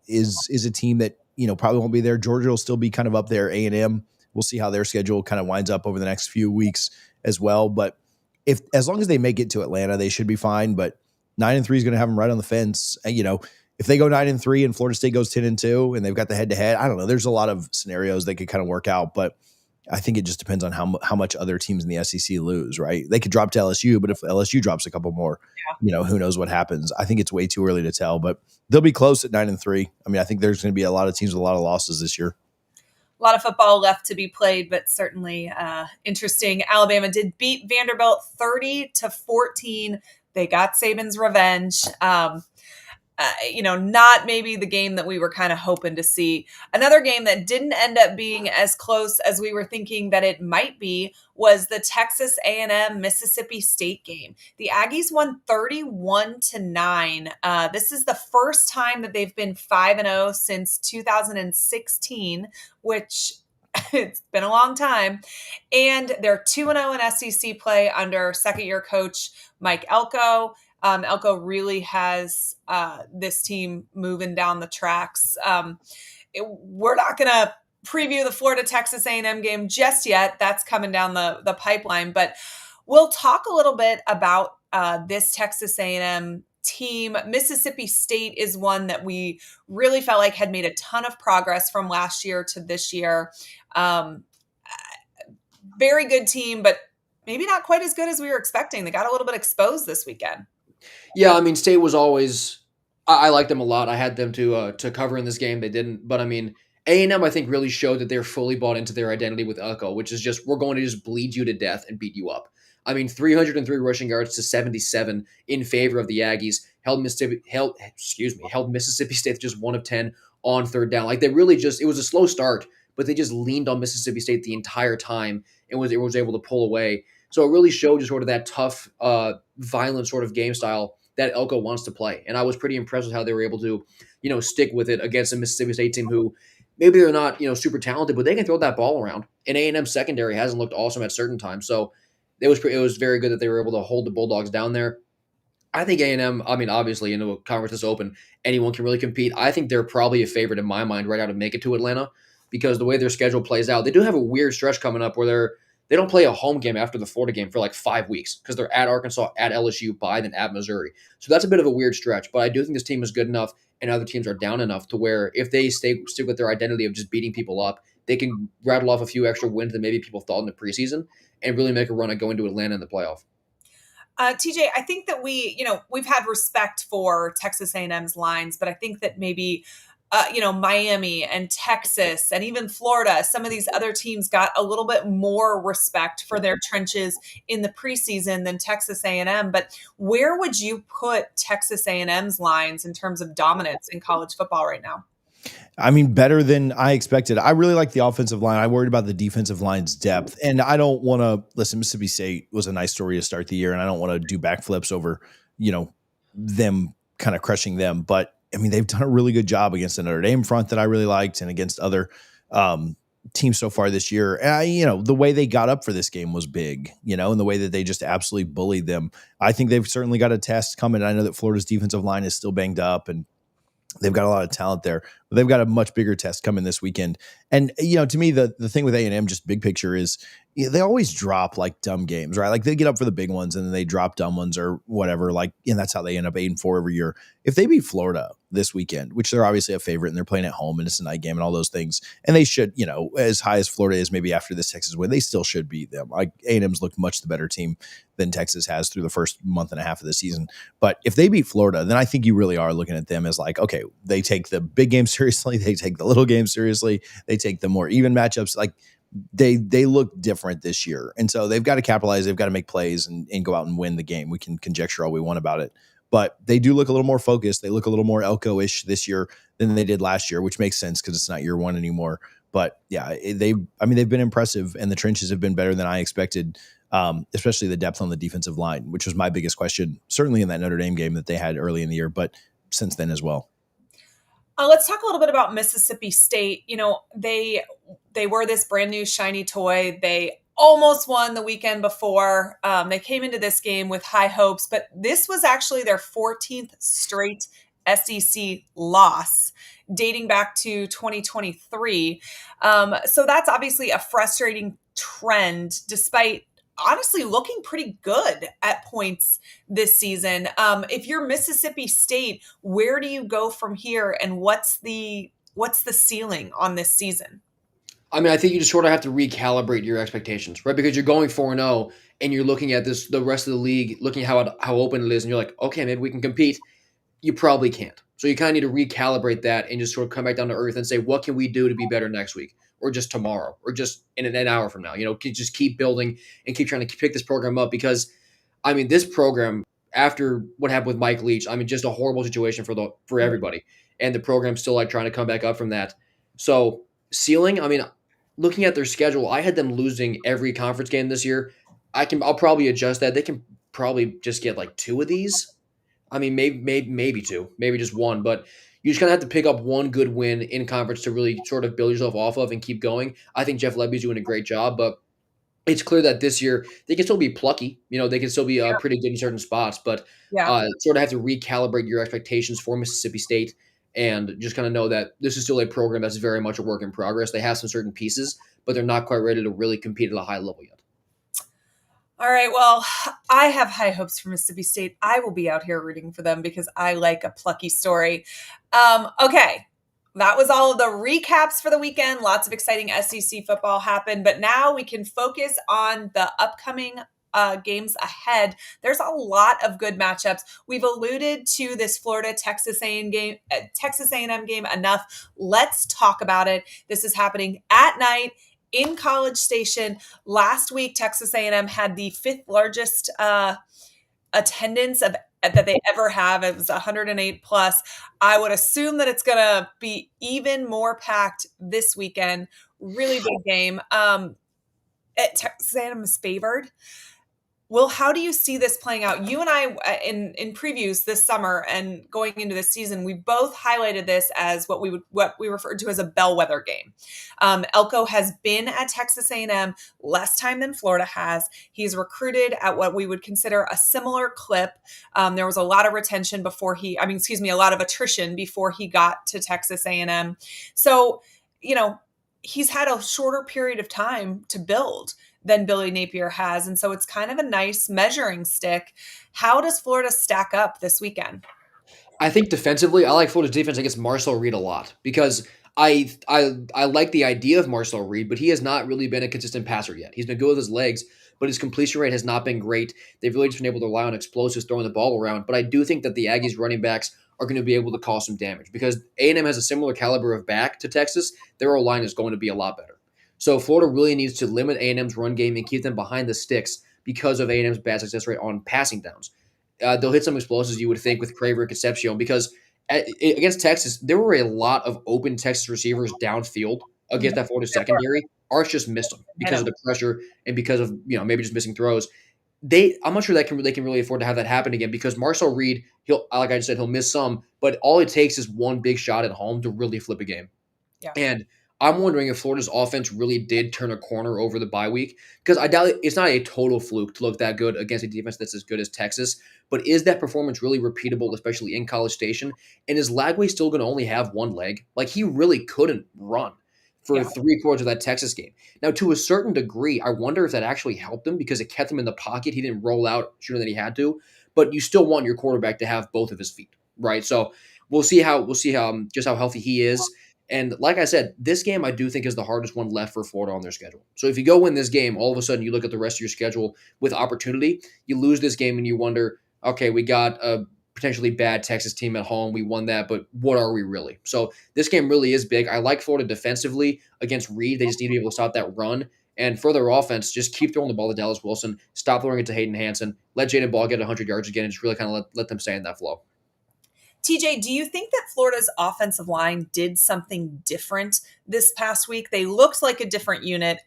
is a team that, probably won't be there. Georgia will still be kind of up there. A&M, we'll see how their schedule kind of winds up over the next few weeks as well. But as long as they make it to Atlanta, they should be fine. But 9-3 is going to have them right on the fence. And, if they go 9-3 and Florida State goes 10-2 and they've got the head-to-head, I don't know. There's a lot of scenarios that could kind of work out, but I think it just depends on how much other teams in the SEC lose, right? They could drop to LSU, but if LSU drops a couple more, who knows what happens? I think it's way too early to tell, but they'll be close at 9-3. I mean, I think there's going to be a lot of teams with a lot of losses this year. A lot of football left to be played, but certainly interesting. Alabama did beat Vanderbilt 30-14. They got Saban's revenge. Not maybe the game that we were kind of hoping to see. Another game that didn't end up being as close as we were thinking that it might be was the Texas A&M Mississippi State game. The Aggies won 31-9. This is the first time that they've been 5-0 since 2016, which it's been a long time. And they're 2-0 in SEC play under second-year coach Mike Elko. Elko really has this team moving down the tracks. We're not going to preview the Florida-Texas A&M game just yet. That's coming down the pipeline. But we'll talk a little bit about this Texas A&M team. Mississippi State is one that we really felt like had made a ton of progress from last year to this year. Very good team, but maybe not quite as good as we were expecting. They got a little bit exposed this weekend. Yeah, I mean, State was always I liked them a lot. I had them to cover in this game. They didn't, but I mean, A&M I think really showed that they're fully bought into their identity with Elko, which is just we're going to just bleed you to death and beat you up. I mean, 303 rushing yards to 77 in favor of the Aggies. Held Mississippi State just 1 of 10 on third down. Like they really it was a slow start, but they just leaned on Mississippi State the entire time and was able to pull away. So it really showed just sort of that tough, violent sort of game style that Elko wants to play. And I was pretty impressed with how they were able to, stick with it against a Mississippi State team who maybe they're not, super talented, but they can throw that ball around. And A&M secondary hasn't looked awesome at certain times. So it was very good that they were able to hold the Bulldogs down there. I think A&M, I mean, obviously, in a conference this open, anyone can really compete. I think they're probably a favorite in my mind right now to make it to Atlanta because the way their schedule plays out, they do have a weird stretch coming up where they don't play a home game after the Florida game for like 5 weeks because they're at Arkansas, at LSU, then at Missouri. So that's a bit of a weird stretch, but I do think this team is good enough and other teams are down enough to where if they stick with their identity of just beating people up, they can rattle off a few extra wins than maybe people thought in the preseason and really make a run at going to Atlanta in the playoff. TJ, I think that we've had respect for Texas A&M's lines, but I think that maybe Miami and Texas and even Florida, some of these other teams got a little bit more respect for their trenches in the preseason than Texas A&M. But where would you put Texas A&M's lines in terms of dominance in college football right now? I mean, better than I expected. I really like the offensive line. I worried about the defensive line's depth. And I don't want to listen, Mississippi State was a nice story to start the year, and I don't want to do backflips over, them kind of crushing them. But I mean, they've done a really good job against the Notre Dame front that I really liked and against other teams so far this year. And the way they got up for this game was big, and the way that they just absolutely bullied them. I think they've certainly got a test coming. I know that Florida's defensive line is still banged up and they've got a lot of talent there, but they've got a much bigger test coming this weekend. And, to me, the thing with A&M, just big picture, is they always drop like dumb games, right? Like they get up for the big ones and then they drop dumb ones or whatever. And that's how they end up 8-4 every year. If they beat Florida this weekend, which they're obviously a favorite and they're playing at home and it's a night game and all those things, and they should, as high as Florida is maybe after this Texas win, they still should beat them. Like A&M's looked much the better team than Texas has through the first month and a half of the season. But if they beat Florida, then I think you really are looking at them as like, okay, they take the big game seriously. They take the little game seriously. They take the more even matchups. Like they look different this year. And so they've got to capitalize. They've got to make plays and go out and win the game. We can conjecture all we want about it, but they do look a little more focused. They look a little more Elko-ish this year than they did last year, which makes sense because it's not year one anymore. But yeah, they've been impressive and the trenches have been better than I expected. Especially the depth on the defensive line, which was my biggest question, certainly in that Notre Dame game that they had early in the year, but since then as well. Let's talk a little bit about Mississippi State. They were this brand new shiny toy. They almost won the weekend before. They came into this game with high hopes, but this was actually their 14th straight SEC loss dating back to 2023. So that's obviously a frustrating trend, despite honestly looking pretty good at points this season. If you're Mississippi State, where do you go from here, and what's the ceiling on this season? I mean, I think you just sort of have to recalibrate your expectations, right? Because you're going 4-0 and you're looking at the rest of the league, looking how open it is, and you're like, okay, maybe we can compete. You probably can't. So you kind of need to recalibrate that and just sort of come back down to earth and say, what can we do to be better next week, or just tomorrow, or just in an hour from now? Just keep building and keep trying to pick this program up, because, I mean, this program, after what happened with Mike Leach, I mean, just a horrible situation for everybody, and the program's still like trying to come back up from that. So ceiling, I mean, looking at their schedule, I had them losing every conference game this year. I'll probably adjust that. They can probably just get like 2 of these. I mean, maybe 2, maybe just 1, but you just kind of have to pick up one good win in conference to really sort of build yourself off of and keep going. I think Jeff Levy's doing a great job, but it's clear that this year they can still be plucky. They can still be pretty good in certain spots, but Yeah. sort of have to recalibrate your expectations for Mississippi State and just kind of know that this is still a program that's very much a work in progress. They have some certain pieces, but they're not quite ready to really compete at a high level yet. All right. Well, I have high hopes for Mississippi State. I will be out here rooting for them because I like a plucky story. Okay. That was all of the recaps for the weekend. Lots of exciting SEC football happened, but now we can focus on the upcoming games ahead. There's a lot of good matchups. We've alluded to this Florida Texas A&M game enough. Let's talk about it. This is happening at night in College Station. Last week, Texas A&M had the 5th largest attendance that they ever have. It was 108 plus. I would assume that it's going to be even more packed this weekend. Really big game. Texas A&M is favored. Will, how do you see this playing out? You and I, in previews this summer and going into this season, we both highlighted this as what we referred to as a bellwether game. Elko has been at Texas A&M less time than Florida has. He's recruited at what we would consider a similar clip. There was a lot of attrition before he got to Texas A&M. So, he's had a shorter period of time to build than Billy Napier has. And so it's kind of a nice measuring stick. How does Florida stack up this weekend? I think defensively, I like Florida's defense against Marcel Reed a lot, because I like the idea of Marcel Reed, but he has not really been a consistent passer yet. He's been good with his legs, but his completion rate has not been great. They've really just been able to rely on explosives throwing the ball around. But I do think that the Aggies running backs are going to be able to cause some damage, because A&M has a similar caliber of back to Texas. Their O-line is going to be a lot better. So Florida really needs to limit A&M's run game and keep them behind the sticks because of A&M's bad success rate on passing downs. They'll hit some explosives, you would think, with Craver and Concepcion, because against Texas, there were a lot of open Texas receivers downfield against that Florida secondary. Arch just missed them because of the pressure and because of maybe just missing throws. I'm not sure they can really afford to have that happen again, because Marcel Reed, like I just said, he'll miss some, but all it takes is one big shot at home to really flip a game. Yeah. And I'm wondering if Florida's offense really did turn a corner over the bye week, because I doubt it's not a total fluke to look that good against a defense that's as good as Texas. But is that performance really repeatable, especially in College Station? And is Lagway still going to only have one leg? Like, he really couldn't run for 3/4 of that Texas game. Now, to a certain degree, I wonder if that actually helped him, because it kept him in the pocket. He didn't roll out sooner than he had to. But you still want your quarterback to have both of his feet, right? So we'll see how just how healthy he is. And like I said, this game I do think is the hardest one left for Florida on their schedule. So if you go win this game, all of a sudden you look at the rest of your schedule with opportunity. You lose this game and you wonder, okay, we got a potentially bad Texas team at home. We won that, but what are we really? So this game really is big. I like Florida defensively against Reed. They just need to be able to stop that run. And for their offense, just keep throwing the ball to Dallas Wilson. Stop throwing it to Hayden Hansen. Let Jaden Ball get 100 yards again and just really kind of let them stay in that flow. TJ, do you think that Florida's offensive line did something different this past week? They looked like a different unit.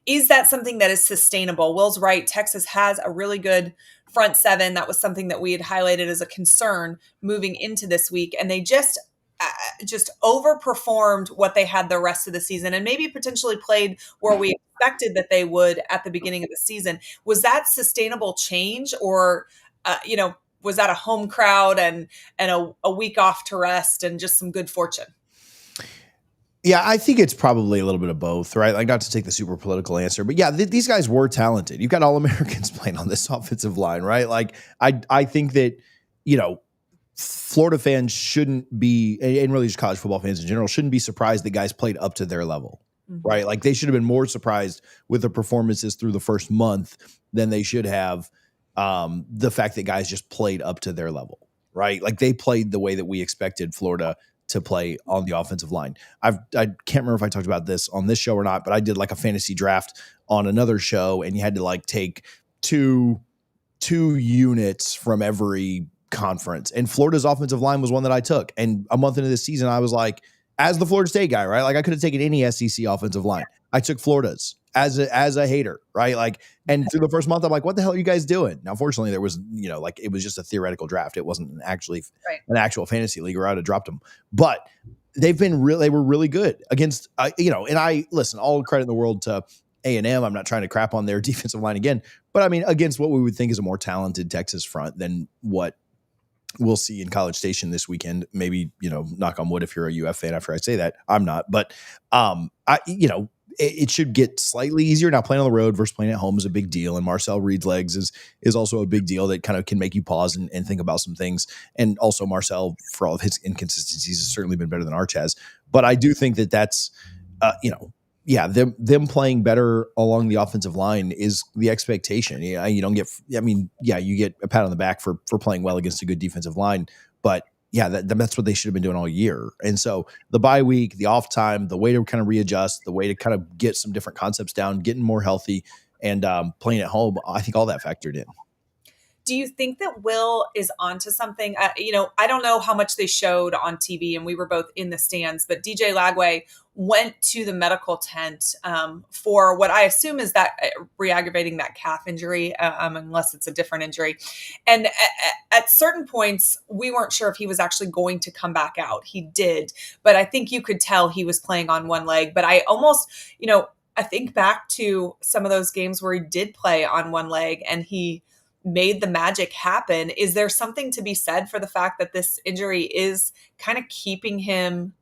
Is that something that is sustainable? Will's right. Texas has a really good front seven. That was something that we had highlighted as a concern moving into this week. And they just overperformed what they had the rest of the season, and maybe potentially played where we expected that they would at the beginning of the season. Was that sustainable change, or, was that a home crowd and a week off to rest and just some good fortune? Yeah, I think it's probably a little bit of both, right? Like, not to take the super political answer, but yeah, these guys were talented. You've got All-Americans playing on this offensive line, right? Like, I think that, Florida fans shouldn't be, and really just college football fans in general, shouldn't be surprised that guys played up to their level, right? Like, they should have been more surprised with the performances through the first month than they should have the fact that guys just played up to their level, right? Like, they played the way that we expected Florida to play on the offensive line. I can't remember if I talked about this on this show or not, but I did like a fantasy draft on another show, and you had to like take two units from every conference, and Florida's offensive line was one that I took. And a month into this season, I was like, as the Florida State guy, right? Like, I could have taken any SEC offensive line. I took Florida's as a hater, right? Like, and through the first month, I'm like, what the hell are you guys doing? Now, fortunately, there was, like, it was just a theoretical draft. It wasn't an actual fantasy league, or I'd have dropped them. But they were really good against, and I listen, all credit in the world to A&M. I'm not trying to crap on their defensive line again, but I mean, against what we would think is a more talented Texas front than what we'll see in College Station this weekend. Maybe, knock on wood if you're a UF fan after I say that. I'm not, but it should get slightly easier. Now, playing on the road versus playing at home is a big deal, and Marcel Reed's legs is also a big deal that kind of can make you pause and think about some things. And also, Marcel, for all of his inconsistencies, has certainly been better than Arch has. But I do think that that's, them playing better along the offensive line is the expectation. Yeah, you don't get. You get a pat on the back for playing well against a good defensive line, but yeah, that's what they should have been doing all year. And so the bye week, the off time, the way to kind of readjust, the way to kind of get some different concepts down, getting more healthy, and playing at home, I think all that factored in. Do you think that Will is onto something? I don't know how much they showed on TV, and we were both in the stands, but DJ Lagway went to the medical tent for what I assume is that re-aggravating that calf injury, unless it's a different injury. And at certain points, we weren't sure if he was actually going to come back out. He did, but I think you could tell he was playing on one leg. But I almost, I think back to some of those games where he did play on one leg and he made the magic happen. Is there something to be said for the fact that this injury is kind of keeping him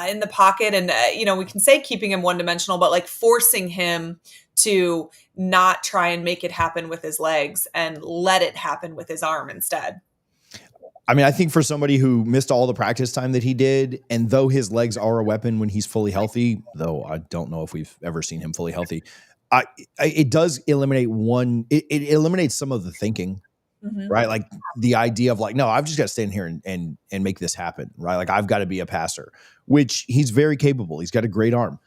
in the pocket? And, we can say keeping him one-dimensional, but like forcing him to not try and make it happen with his legs and let it happen with his arm instead. I mean, I think for somebody who missed all the practice time that he did, and though his legs are a weapon when he's fully healthy, though I don't know if we've ever seen him fully healthy, it does eliminate it eliminates some of the thinking, right? Like the idea of like, no, I've just got to stand here and make this happen, right? Like, I've got to be a passer, which he's very capable. He's got a great arm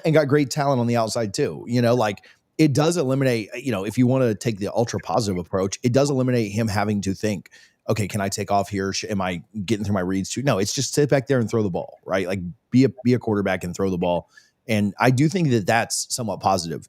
and got great talent on the outside too. Like, it does eliminate, if you want to take the ultra positive approach, it does eliminate him having to think, okay, can I take off here? Am I getting through my reads too? No, it's just sit back there and throw the ball, right? Like, be a quarterback and throw the ball. And I do think that that's somewhat positive.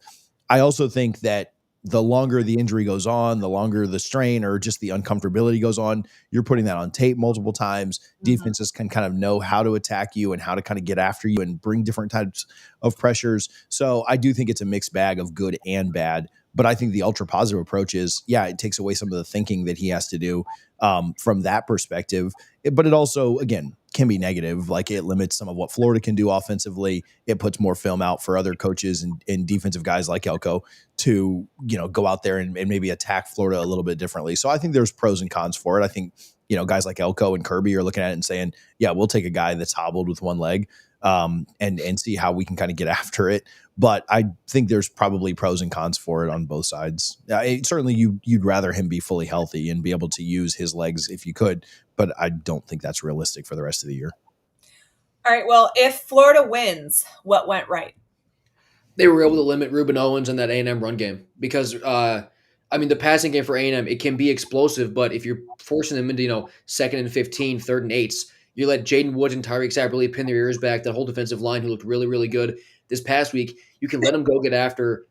I also think that the longer the injury goes on, the longer the strain or just the uncomfortability goes on, you're putting that on tape multiple times. Defenses can kind of know how to attack you and how to kind of get after you and bring different types of pressures. So I do think it's a mixed bag of good and bad. But I think the ultra positive approach is, it takes away some of the thinking that he has to do from that perspective. But it also, again, can be negative. Like, it limits some of what Florida can do offensively. It puts more film out for other coaches and defensive guys like Elko to, go out there and maybe attack Florida a little bit differently. So I think there's pros and cons for it. I think, guys like Elko and Kirby are looking at it and saying, yeah, we'll take a guy that's hobbled with one leg and see how we can kind of get after it. But I think there's probably pros and cons for it on both sides. Certainly you'd rather him be fully healthy and be able to use his legs if you could, but I don't think that's realistic for the rest of the year. All right. Well, if Florida wins, what went right? They were able to limit Reuben Owens in that A&M run game because, the passing game for A&M, it can be explosive, but if you're forcing them into, 2nd and 15, 3rd and 8s, you let Jaden Woods and Tyreek Sapp really pin their ears back, that whole defensive line who looked really, really good this past week. You can let him go get after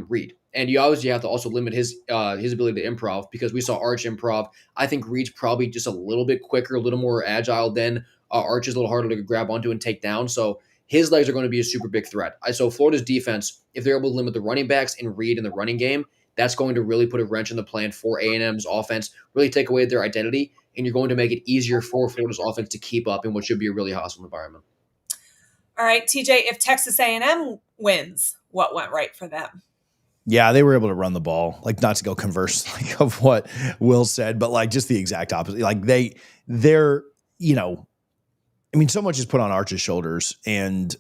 Reed. And you obviously have to also limit his ability to improv because we saw Arch improv. I think Reed's probably just a little bit quicker, a little more agile than Arch is a little harder to grab onto and take down. So his legs are going to be a super big threat. So Florida's defense, if they're able to limit the running backs and Reed in the running game, that's going to really put a wrench in the plan for A&M's offense, really take away their identity, and you're going to make it easier for Florida's offense to keep up in what should be a really hostile environment. All right, TJ, if Texas A&M wins, what went right for them? Yeah, they were able to run the ball, like not to go converse like of what Will said, but like just the exact opposite. Like they're, you know, I mean, so much is put on Arch's shoulders, and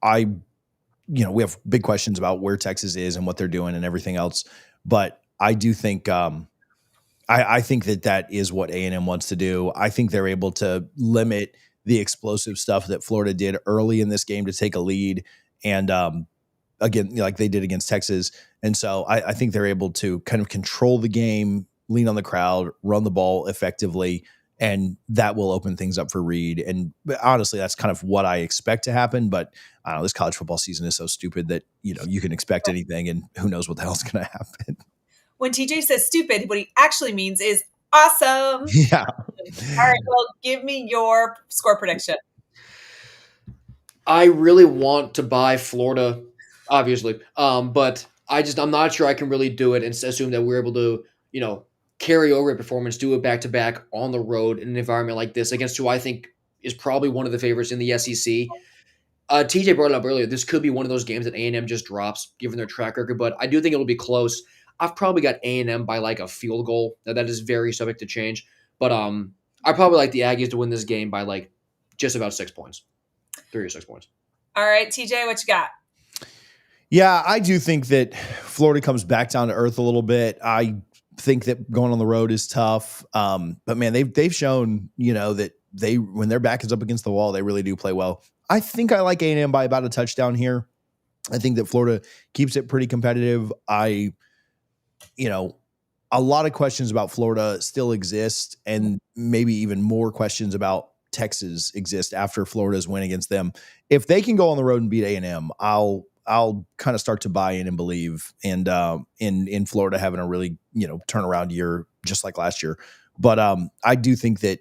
we have big questions about where Texas is and what they're doing and everything else. But I do think, I think that is what A&M wants to do. I think they're able to limit the explosive stuff that Florida did early in this game to take a lead. And, again, like they did against Texas. And so I think they're able to kind of control the game, lean on the crowd, run the ball effectively, and that will open things up for Reed. And honestly, that's kind of what I expect to happen. But I don't know, this college football season is so stupid that, you can expect anything and who knows what the hell's going to happen. When TJ says stupid, what he actually means is awesome. Yeah. All right, well, give me your score prediction. I really want to buy Florida, obviously, but I'm not sure I can really do it and assume that we're able to, carry over a performance, do it back to back on the road in an environment like this against who I think is probably one of the favorites in the SEC. TJ brought it up earlier. This could be one of those games that A&M just drops, given their track record, but I do think it'll be close. I've probably got A&M by like a field goal. Now, that is very subject to change, but I probably like the Aggies to win this game by like just about 6 points, 3 or 6 points. All right, TJ, what you got? Yeah, I do think that Florida comes back down to earth a little bit. I think that going on the road is tough. But man, they've shown, that when their back is up against the wall, they really do play well. I think I like A&M by about a touchdown here. I think that Florida keeps it pretty competitive. A lot of questions about Florida still exist, and maybe even more questions about Texas exist after Florida's win against them. If they can go on the road and beat A&M, I'll kind of start to buy in and believe, and in Florida having a really turnaround year just like last year. But I do think that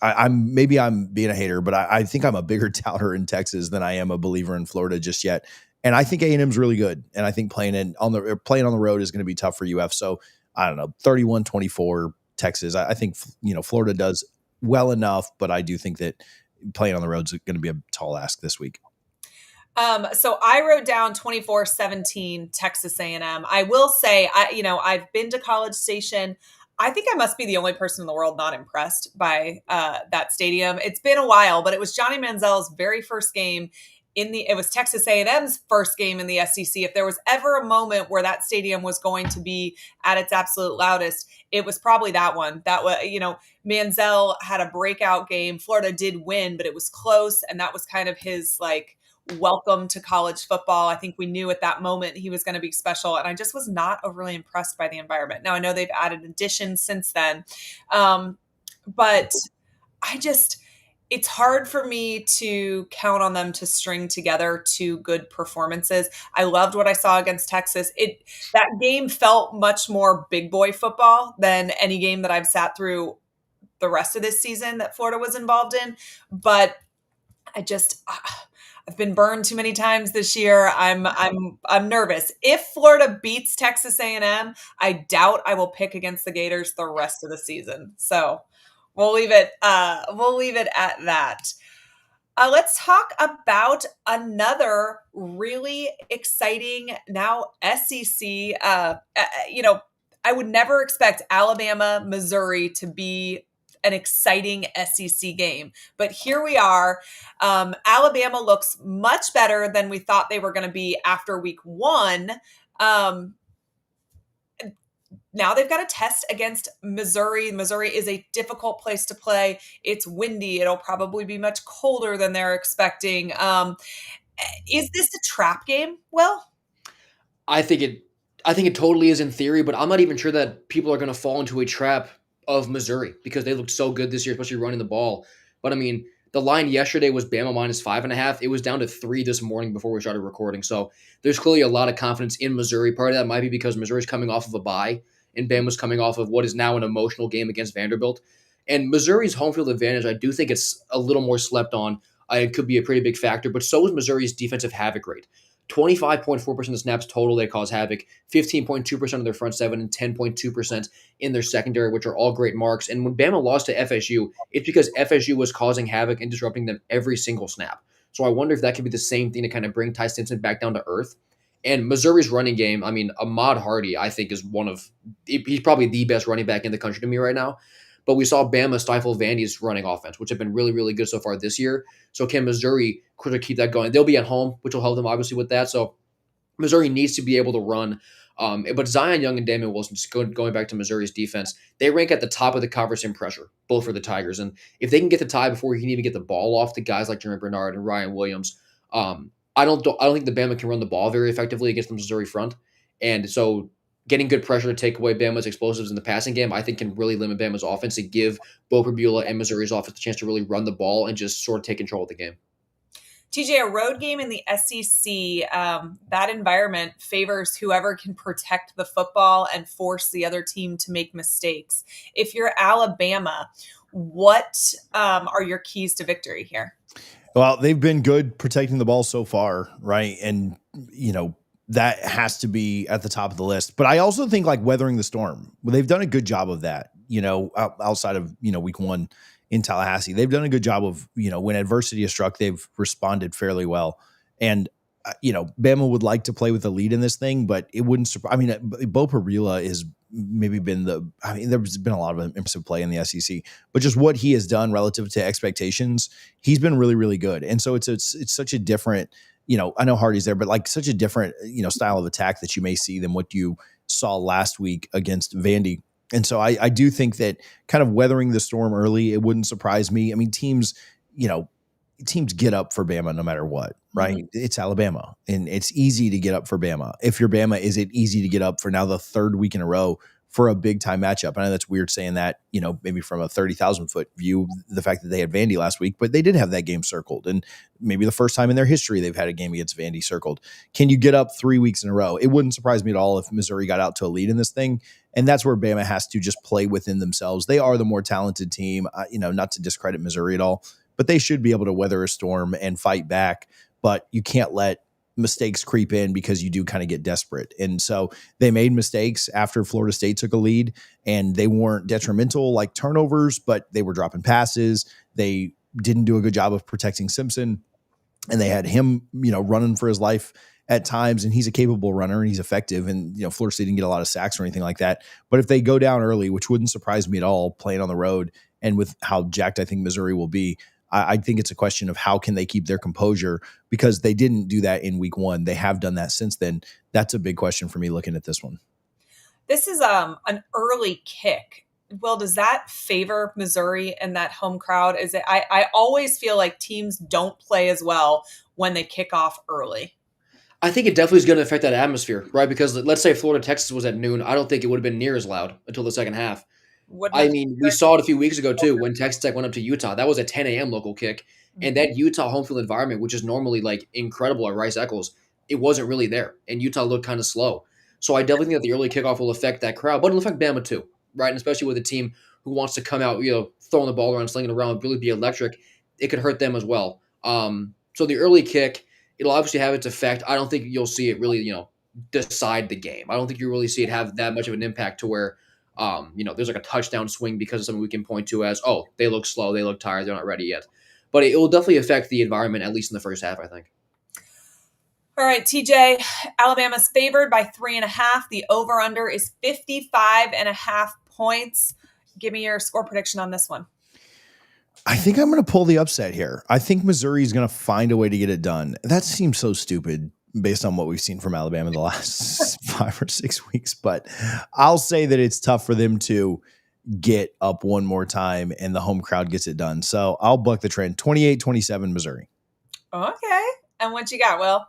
I'm being a hater, but I think I'm a bigger doubter in Texas than I am a believer in Florida just yet. And I think A&M's really good, and I think playing on the road is going to be tough for UF. So I don't know, 31-24 Texas. I think Florida does well enough, but I do think that playing on the road is going to be a tall ask this week. So I wrote down 24-17 Texas A&M. I will say, I've been to College Station. I think I must be the only person in the world not impressed by that stadium. It's been a while, but it was Johnny Manziel's very first game it was Texas A&M's first game in the SEC. If there was ever a moment where that stadium was going to be at its absolute loudest, it was probably that one. That was, Manziel had a breakout game. Florida did win, but it was close. And that was kind of his welcome to college football. I think we knew at that moment he was going to be special. And I just was not overly impressed by the environment. Now I know they've added additions since then. But it's hard for me to count on them to string together two good performances. I loved what I saw against Texas. That game felt much more big boy football than any game that I've sat through the rest of this season that Florida was involved in. But I've been burned too many times this year. I'm nervous. If Florida beats Texas A&M, I doubt I will pick against the Gators the rest of the season. So we'll leave it at that. Let's talk about another really exciting now SEC. I would never expect Alabama, Missouri to be an exciting SEC game, but here we are. Alabama looks much better than we thought they were going to be after week 1. Now they've got a test against Missouri. Missouri is a difficult place to play. It's windy. It'll probably be much colder than they're expecting. Is this a trap game, Will? I think it totally is in theory, but I'm not even sure that people are going to fall into a trap of Missouri because they looked so good this year, especially running the ball. But I mean, the line yesterday was Bama -5.5. It was down to 3 this morning before we started recording. So there's clearly a lot of confidence in Missouri. Part of that might be because Missouri's coming off of a bye and Bama's coming off of what is now an emotional game against Vanderbilt. And Missouri's home field advantage, I do think it's a little more slept on. It could be a pretty big factor, but so is Missouri's defensive havoc rate. 25.4% of snaps total they cause havoc, 15.2% of their front seven, and 10.2% in their secondary, which are all great marks. And when Bama lost to FSU, it's because FSU was causing havoc and disrupting them every single snap. So I wonder if that could be the same thing to kind of bring Ty Stinson back down to earth. And Missouri's running game, I mean, Ahmad Hardy, I think, is he's probably the best running back in the country to me right now. But we saw Bama stifle Vandy's running offense, which have been really, really good so far this year. So can Missouri keep that going? They'll be at home, which will help them obviously with that. So Missouri needs to be able to run. But Zion Young and Damian Wilson, just going back to Missouri's defense, they rank at the top of the conference in pressure, both for the Tigers. And if they can get the tie before he can even get the ball off to guys like Jeremy Bernard and Ryan Williams, I don't think the Bama can run the ball very effectively against the Missouri front. And so getting good pressure to take away Bama's explosives in the passing game, I think can really limit Bama's offense and give Bo Prabula and Missouri's offense the chance to really run the ball and just sort of take control of the game. TJ, a road game in the SEC, that environment favors whoever can protect the football and force the other team to make mistakes. If you're Alabama, what are your keys to victory here? Well, they've been good protecting the ball so far, right? And, that has to be at the top of the list. But I also think like weathering the storm. Well, they've done a good job of that, outside of, week one in Tallahassee. They've done a good job of, when adversity has struck, they've responded fairly well. And, Bama would like to play with a lead in this thing, but it wouldn't surprise. I mean, Bo Prabula has maybe been there's been a lot of impressive play in the SEC, but just what he has done relative to expectations, he's been really, really good. And so it's such a different, I know Hardy's there, but like such a different, style of attack that you may see than what you saw last week against Vandy. And so I do think that kind of weathering the storm early, it wouldn't surprise me. I mean, teams get up for Bama no matter what, right? Mm-hmm. It's Alabama, and it's easy to get up for Bama. If you're Bama, is it easy to get up for now the third week in a row for a big time matchup? I know that's weird saying that, maybe from a 30,000 foot view, the fact that they had Vandy last week, but they did have that game circled, and maybe the first time in their history they've had a game against Vandy circled. Can you get up 3 weeks in a row? It wouldn't surprise me at all if Missouri got out to a lead in this thing, and that's where Bama has to just play within themselves. They are the more talented team, not to discredit Missouri at all, but they should be able to weather a storm and fight back. But you can't let mistakes creep in because you do kind of get desperate. And so they made mistakes after Florida State took a lead, and they weren't detrimental like turnovers, but they were dropping passes. They didn't do a good job of protecting Simpson, and they had him, running for his life at times, and he's a capable runner and he's effective. And, Florida State didn't get a lot of sacks or anything like that. But if they go down early, which wouldn't surprise me at all playing on the road and with how jacked I think Missouri will be, I think it's a question of how can they keep their composure, because they didn't do that in week one. They have done that since then. That's a big question for me looking at this one. This is an early kick. Will, does that favor Missouri and that home crowd? Is it? I always feel like teams don't play as well when they kick off early. I think it definitely is going to affect that atmosphere, right? Because let's say Florida, Texas was at noon. I don't think it would have been near as loud until the second half. We saw it a few weeks ago, too, when Texas Tech went up to Utah. That was a 10 a.m. local kick. And that Utah home field environment, which is normally like incredible at Rice Eccles, it wasn't really there. And Utah looked kind of slow. So I definitely think that the early kickoff will affect that crowd, but it'll affect Bama too, right? And especially with a team who wants to come out, throwing the ball around, slinging it around, really be electric, it could hurt them as well. So the early kick, it'll obviously have its effect. I don't think you'll see it really, decide the game. I don't think you really see it have that much of an impact to where there's like a touchdown swing because of something we can point to as, oh, they look slow, they look tired, they're not ready yet. But it will definitely affect the environment, at least in the first half, I think. All right, TJ, Alabama's favored by 3.5. The over-under is 55.5 points. Give me your score prediction on this one. I think I'm going to pull the upset here. I think Missouri is going to find a way to get it done. That seems so stupid based on what we've seen from Alabama the last 5 or 6 weeks. But I'll say that it's tough for them to get up one more time and the home crowd gets it done. So I'll buck the trend. 28-27 Missouri. Okay. And what you got, Will?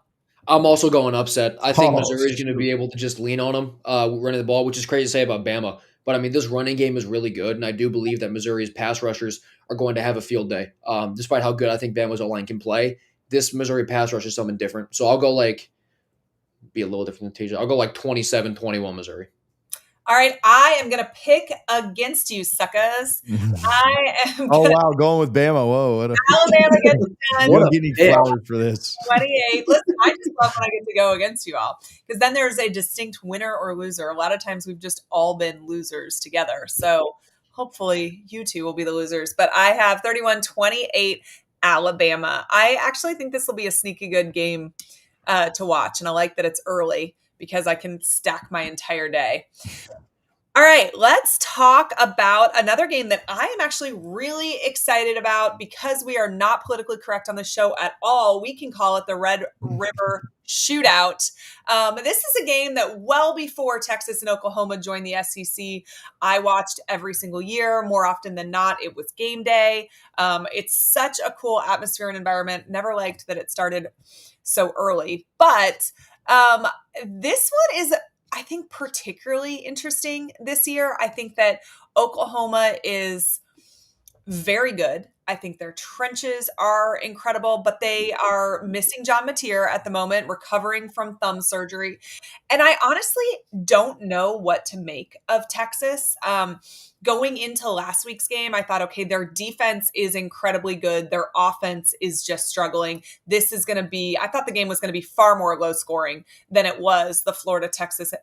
I'm also going upset. I think Missouri is going to be able to just lean on them running the ball, which is crazy to say about Bama. But, I mean, this running game is really good, and I do believe that Missouri's pass rushers are going to have a field day. Despite how good I think Bama's O-line can play, this Missouri pass rush is something different. So I'll go be a little different than TJ. I'll go 27-21 Missouri. All right, I am gonna pick against you, suckers. I am Oh gonna wow, going with Bama. Whoa, what a Alabama gets it done. you What don't a get any pick. flowers for this. 28. Listen, I just love when I get to go against you all because then there's a distinct winner or loser. A lot of times we've just all been losers together. So hopefully you two will be the losers. But I have 31-28 Alabama. I actually think this will be a sneaky good game to watch. And I like that it's early because I can stack my entire day. All right, let's talk about another game that I am actually really excited about because we are not politically correct on the show at all. We can call it the Red River Shootout. This is a game that well before Texas and Oklahoma joined the SEC, I watched every single year. More often than not, it was game day. It's such a cool atmosphere and environment. Never liked that it started so early, but this one is, I think, particularly interesting this year. I think that Oklahoma is very good. I think their trenches are incredible, but they are missing John Mateer at the moment, recovering from thumb surgery. And I honestly don't know what to make of Texas. Going into last week's game, I thought, okay, their defense is incredibly good. Their offense is just struggling. This is going to be, I thought the game was going to be far more low scoring than it was the Florida Texas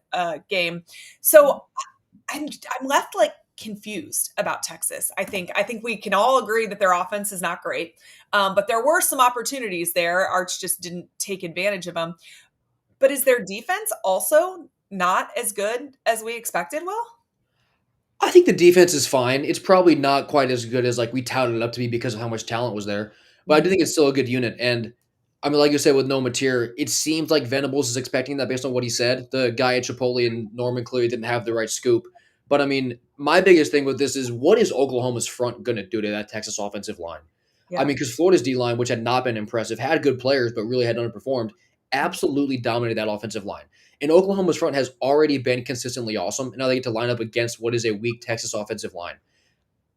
game. So I'm left like confused about Texas. I think we can all agree that their offense is not great, but there were some opportunities there. Arch just didn't take advantage of them. But is their defense also not as good as we expected? Will? I think the defense is fine. It's probably not quite as good as like we touted it up to be because of how much talent was there. But I do think it's still a good unit. And I mean, like you said, with no Mateer, it seems like Venables is expecting that based on what he said. The guy at Chipotle and Norman clearly didn't have the right scoop. But I mean, my biggest thing with this is what is Oklahoma's front going to do to that Texas offensive line? Yeah. I mean, because Florida's D line, which had not been impressive, had good players, but really had underperformed, absolutely dominated that offensive line. And Oklahoma's front has already been consistently awesome. And now they get to line up against what is a weak Texas offensive line.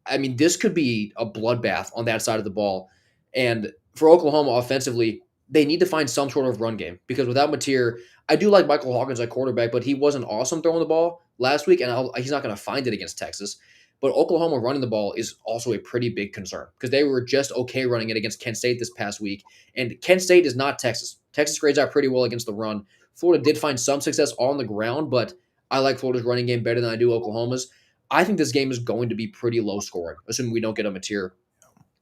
I mean, this could be a bloodbath on that side of the ball. And for Oklahoma offensively, they need to find some sort of run game because without Mateer, I do like Michael Hawkins at quarterback, but he wasn't awesome throwing the ball last week, and he's not going to find it against Texas. But Oklahoma running the ball is also a pretty big concern because they were just okay running it against Kent State this past week. And Kent State is not Texas. Texas grades out pretty well against the run. Florida did find some success on the ground, but I like Florida's running game better than I do Oklahoma's. I think this game is going to be pretty low scoring, assuming we don't get a Mateer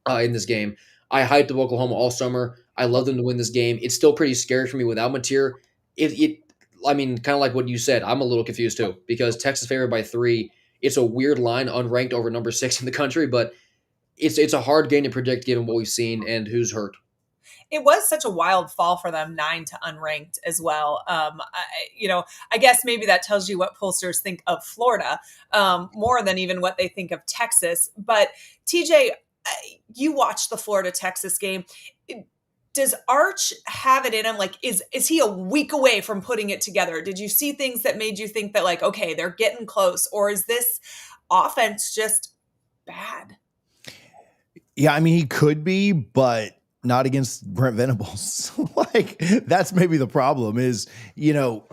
in this game. I hyped up Oklahoma all summer. I love them to win this game. It's still pretty scary for me without Mateer. I mean, kind of like what you said, I'm a little confused too because Texas favored by 3. It's a weird line, unranked over number 6 in the country, but it's a hard game to predict given what we've seen and who's hurt. It was such a wild fall for them, 9 to unranked as well. I guess maybe that tells you what pollsters think of Florida more than even what they think of Texas. But TJ, you watched the Florida Texas game. Does Arch have it in him? Like, is he a week away from putting it together? Did you see things that made you think that, like, okay, they're getting close? Or is this offense just bad? Yeah, I mean, he could be, but not against Brent Venables. Like, that's maybe the problem is,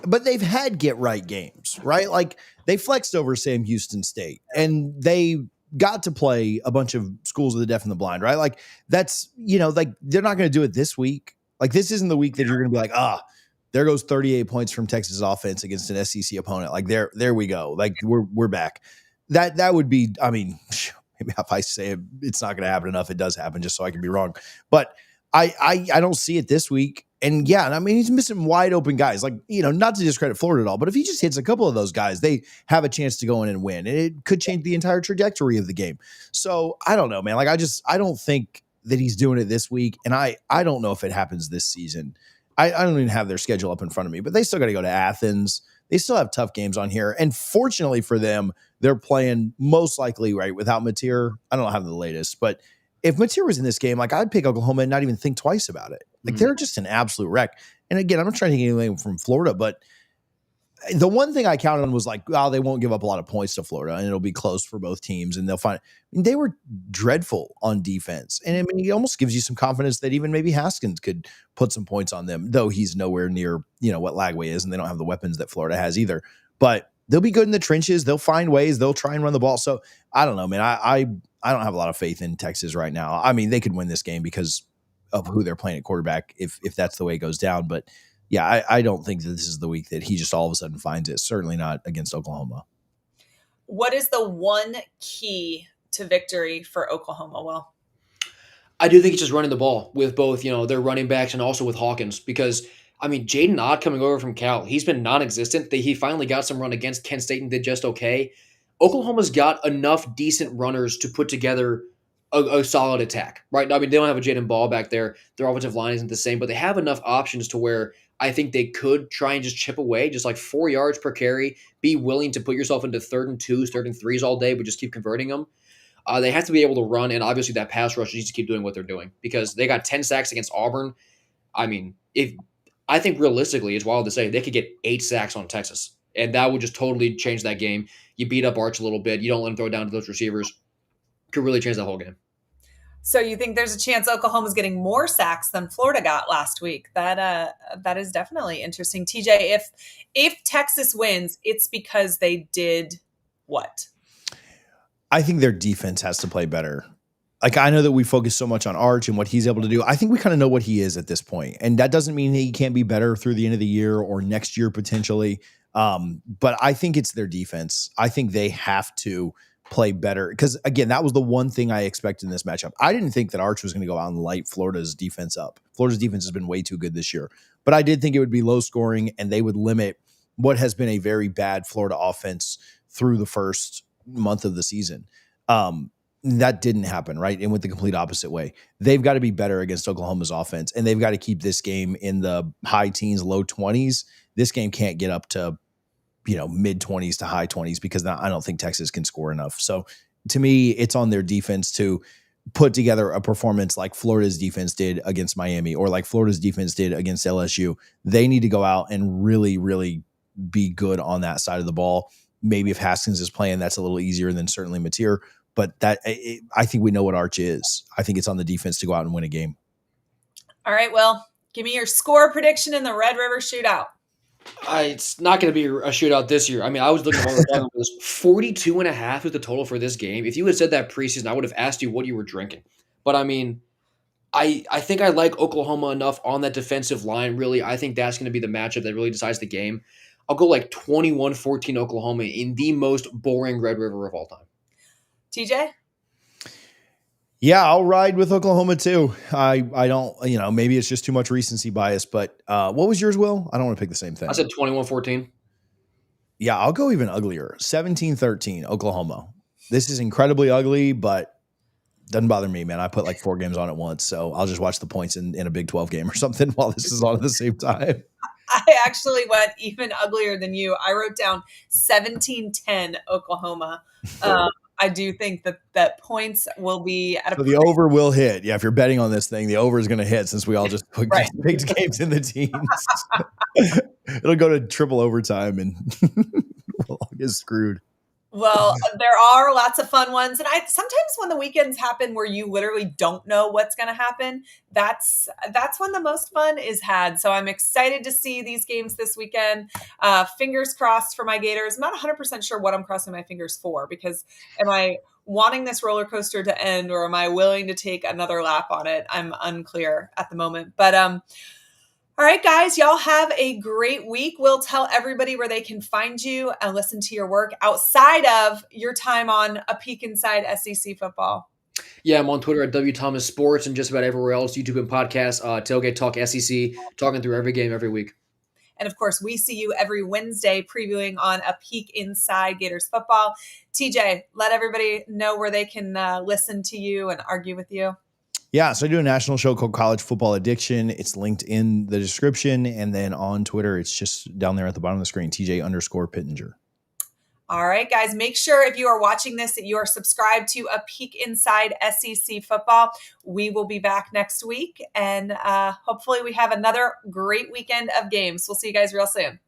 but they've had get right games, right? Like, they flexed over Sam Houston State and they got to play a bunch of schools of the deaf and the blind, right? Like, that's, like, they're not going to do it this week. Like, this isn't the week that you're going to be like, there goes 38 points from Texas offense against an SEC opponent. Like, there we go. Like, we're back. That would be, I mean, maybe if I say it's not going to happen enough, it does happen just so I can be wrong. But I don't see it this week. And yeah, I mean, he's missing wide open guys. Like, not to discredit Florida at all, but if he just hits a couple of those guys, they have a chance to go in and win. And it could change the entire trajectory of the game. So I don't know, man. Like, I don't think that he's doing it this week. And I don't know if it happens this season. I don't even have their schedule up in front of me, but they still got to go to Athens. They still have tough games on here. And fortunately for them, they're playing most likely right without Mateer. I don't have the latest, but if Mateer was in this game, like, I'd pick Oklahoma and not even think twice about it. Like, they're just an absolute wreck. And again, I'm not trying to take anything from Florida, but the one thing I counted on was like, they won't give up a lot of points to Florida and it'll be close for both teams and they'll find, they were dreadful on defense. And I mean, it almost gives you some confidence that even maybe Haskins could put some points on them, though he's nowhere near, what Lagway is and they don't have the weapons that Florida has either. But they'll be good in the trenches. They'll find ways. They'll try and run the ball. So I don't know, man. I don't have a lot of faith in Texas right now. I mean, they could win this game because of who they're playing at quarterback if that's the way it goes down. But yeah, I don't think that this is the week that he just all of a sudden finds it. Certainly not against Oklahoma. What is the one key to victory for Oklahoma? Well, I do think it's just running the ball with both, their running backs and also with Hawkins because, I mean, Jaden Ott coming over from Cal, he's been non-existent. He finally got some run against Kent State and did just okay. Oklahoma's got enough decent runners to put together a solid attack, right? I mean, they don't have a Jaden Ball back there. Their offensive line isn't the same, but they have enough options to where I think they could try and just chip away, just like 4 yards per carry, be willing to put yourself into 3rd and 2s, 3rd and 3s all day, but just keep converting them. They have to be able to run, and obviously that pass rush needs to keep doing what they're doing because they got 10 sacks against Auburn. I mean, I think realistically, it's wild to say they could get 8 sacks on Texas, and that would just totally change that game. You beat up Arch a little bit. You don't let him throw down to those receivers. Could really change that whole game. So you think there's a chance Oklahoma's getting more sacks than Florida got last week? That is definitely interesting. TJ, if Texas wins, it's because they did what? I think their defense has to play better. Like, I know that we focus so much on Arch and what he's able to do. I think we kind of know what he is at this point. And that doesn't mean he can't be better through the end of the year or next year potentially. But I think it's their defense. I think they have to play better because, again, that was the one thing I expected in this matchup. I didn't think that Arch was going to go out and light Florida's defense up. Florida's defense has been way too good this year. But I did think it would be low scoring and they would limit what has been a very bad Florida offense through the first month of the season. That didn't happen, right? And went the complete opposite way. They've got to be better against Oklahoma's offense, and they've got to keep this game in the high teens, low 20s. This game can't get up to, mid 20s to high 20s because I don't think Texas can score enough. So to me, it's on their defense to put together a performance like Florida's defense did against Miami or like Florida's defense did against LSU. They need to go out and really, really be good on that side of the ball. Maybe if Haskins is playing, that's a little easier than certainly Mateer. But I think we know what Arch is. I think it's on the defense to go out and win a game. All right, well, give me your score prediction in the Red River Shootout. It's not going to be a shootout this year. I mean, I was looking at it was 42.5 is the total for this game. If you had said that preseason, I would have asked you what you were drinking. But I mean, I think I like Oklahoma enough on that defensive line. Really, I think that's going to be the matchup that really decides the game. I'll go like 21-14 Oklahoma in the most boring Red River of all time. TJ? Yeah, I'll ride with Oklahoma too. I don't, maybe it's just too much recency bias, but what was yours, Will? I don't want to pick the same thing. I said 21-14. Yeah, I'll go even uglier. 17-13 Oklahoma. This is incredibly ugly, but doesn't bother me, man. I put like 4 games on at once, so I'll just watch the points in a Big 12 game or something while this is on at the same time. I actually went even uglier than you. I wrote down 17-10 Oklahoma. I do think that points will be at so the over will hit. Yeah, if you're betting on this thing, the over is going to hit since we all just picked games in the teens. It'll go to triple overtime and we'll all get screwed. Well, there are lots of fun ones. And sometimes when the weekends happen where you literally don't know what's going to happen, that's when the most fun is had. So I'm excited to see these games this weekend. Fingers crossed for my Gators. I'm not 100% sure what I'm crossing my fingers for, because am I wanting this roller coaster to end or am I willing to take another lap on it? I'm unclear at the moment. But all right, guys, y'all have a great week. We'll tell everybody where they can find you and listen to your work outside of your time on A Peek Inside SEC Football. Yeah, I'm on Twitter at WThomasSports and just about everywhere else, YouTube and podcasts, Tailgate Talk SEC, talking through every game every week. And of course, we see you every Wednesday previewing on A Peek Inside Gators Football. TJ, let everybody know where they can listen to you and argue with you. Yeah, so I do a national show called College Football Addiction. It's linked in the description. And then on Twitter, it's just down there at the bottom of the screen, TJ_Pittinger. All right, guys, make sure if you are watching this that you are subscribed to A Peek Inside SEC Football. We will be back next week, and hopefully we have another great weekend of games. We'll see you guys real soon.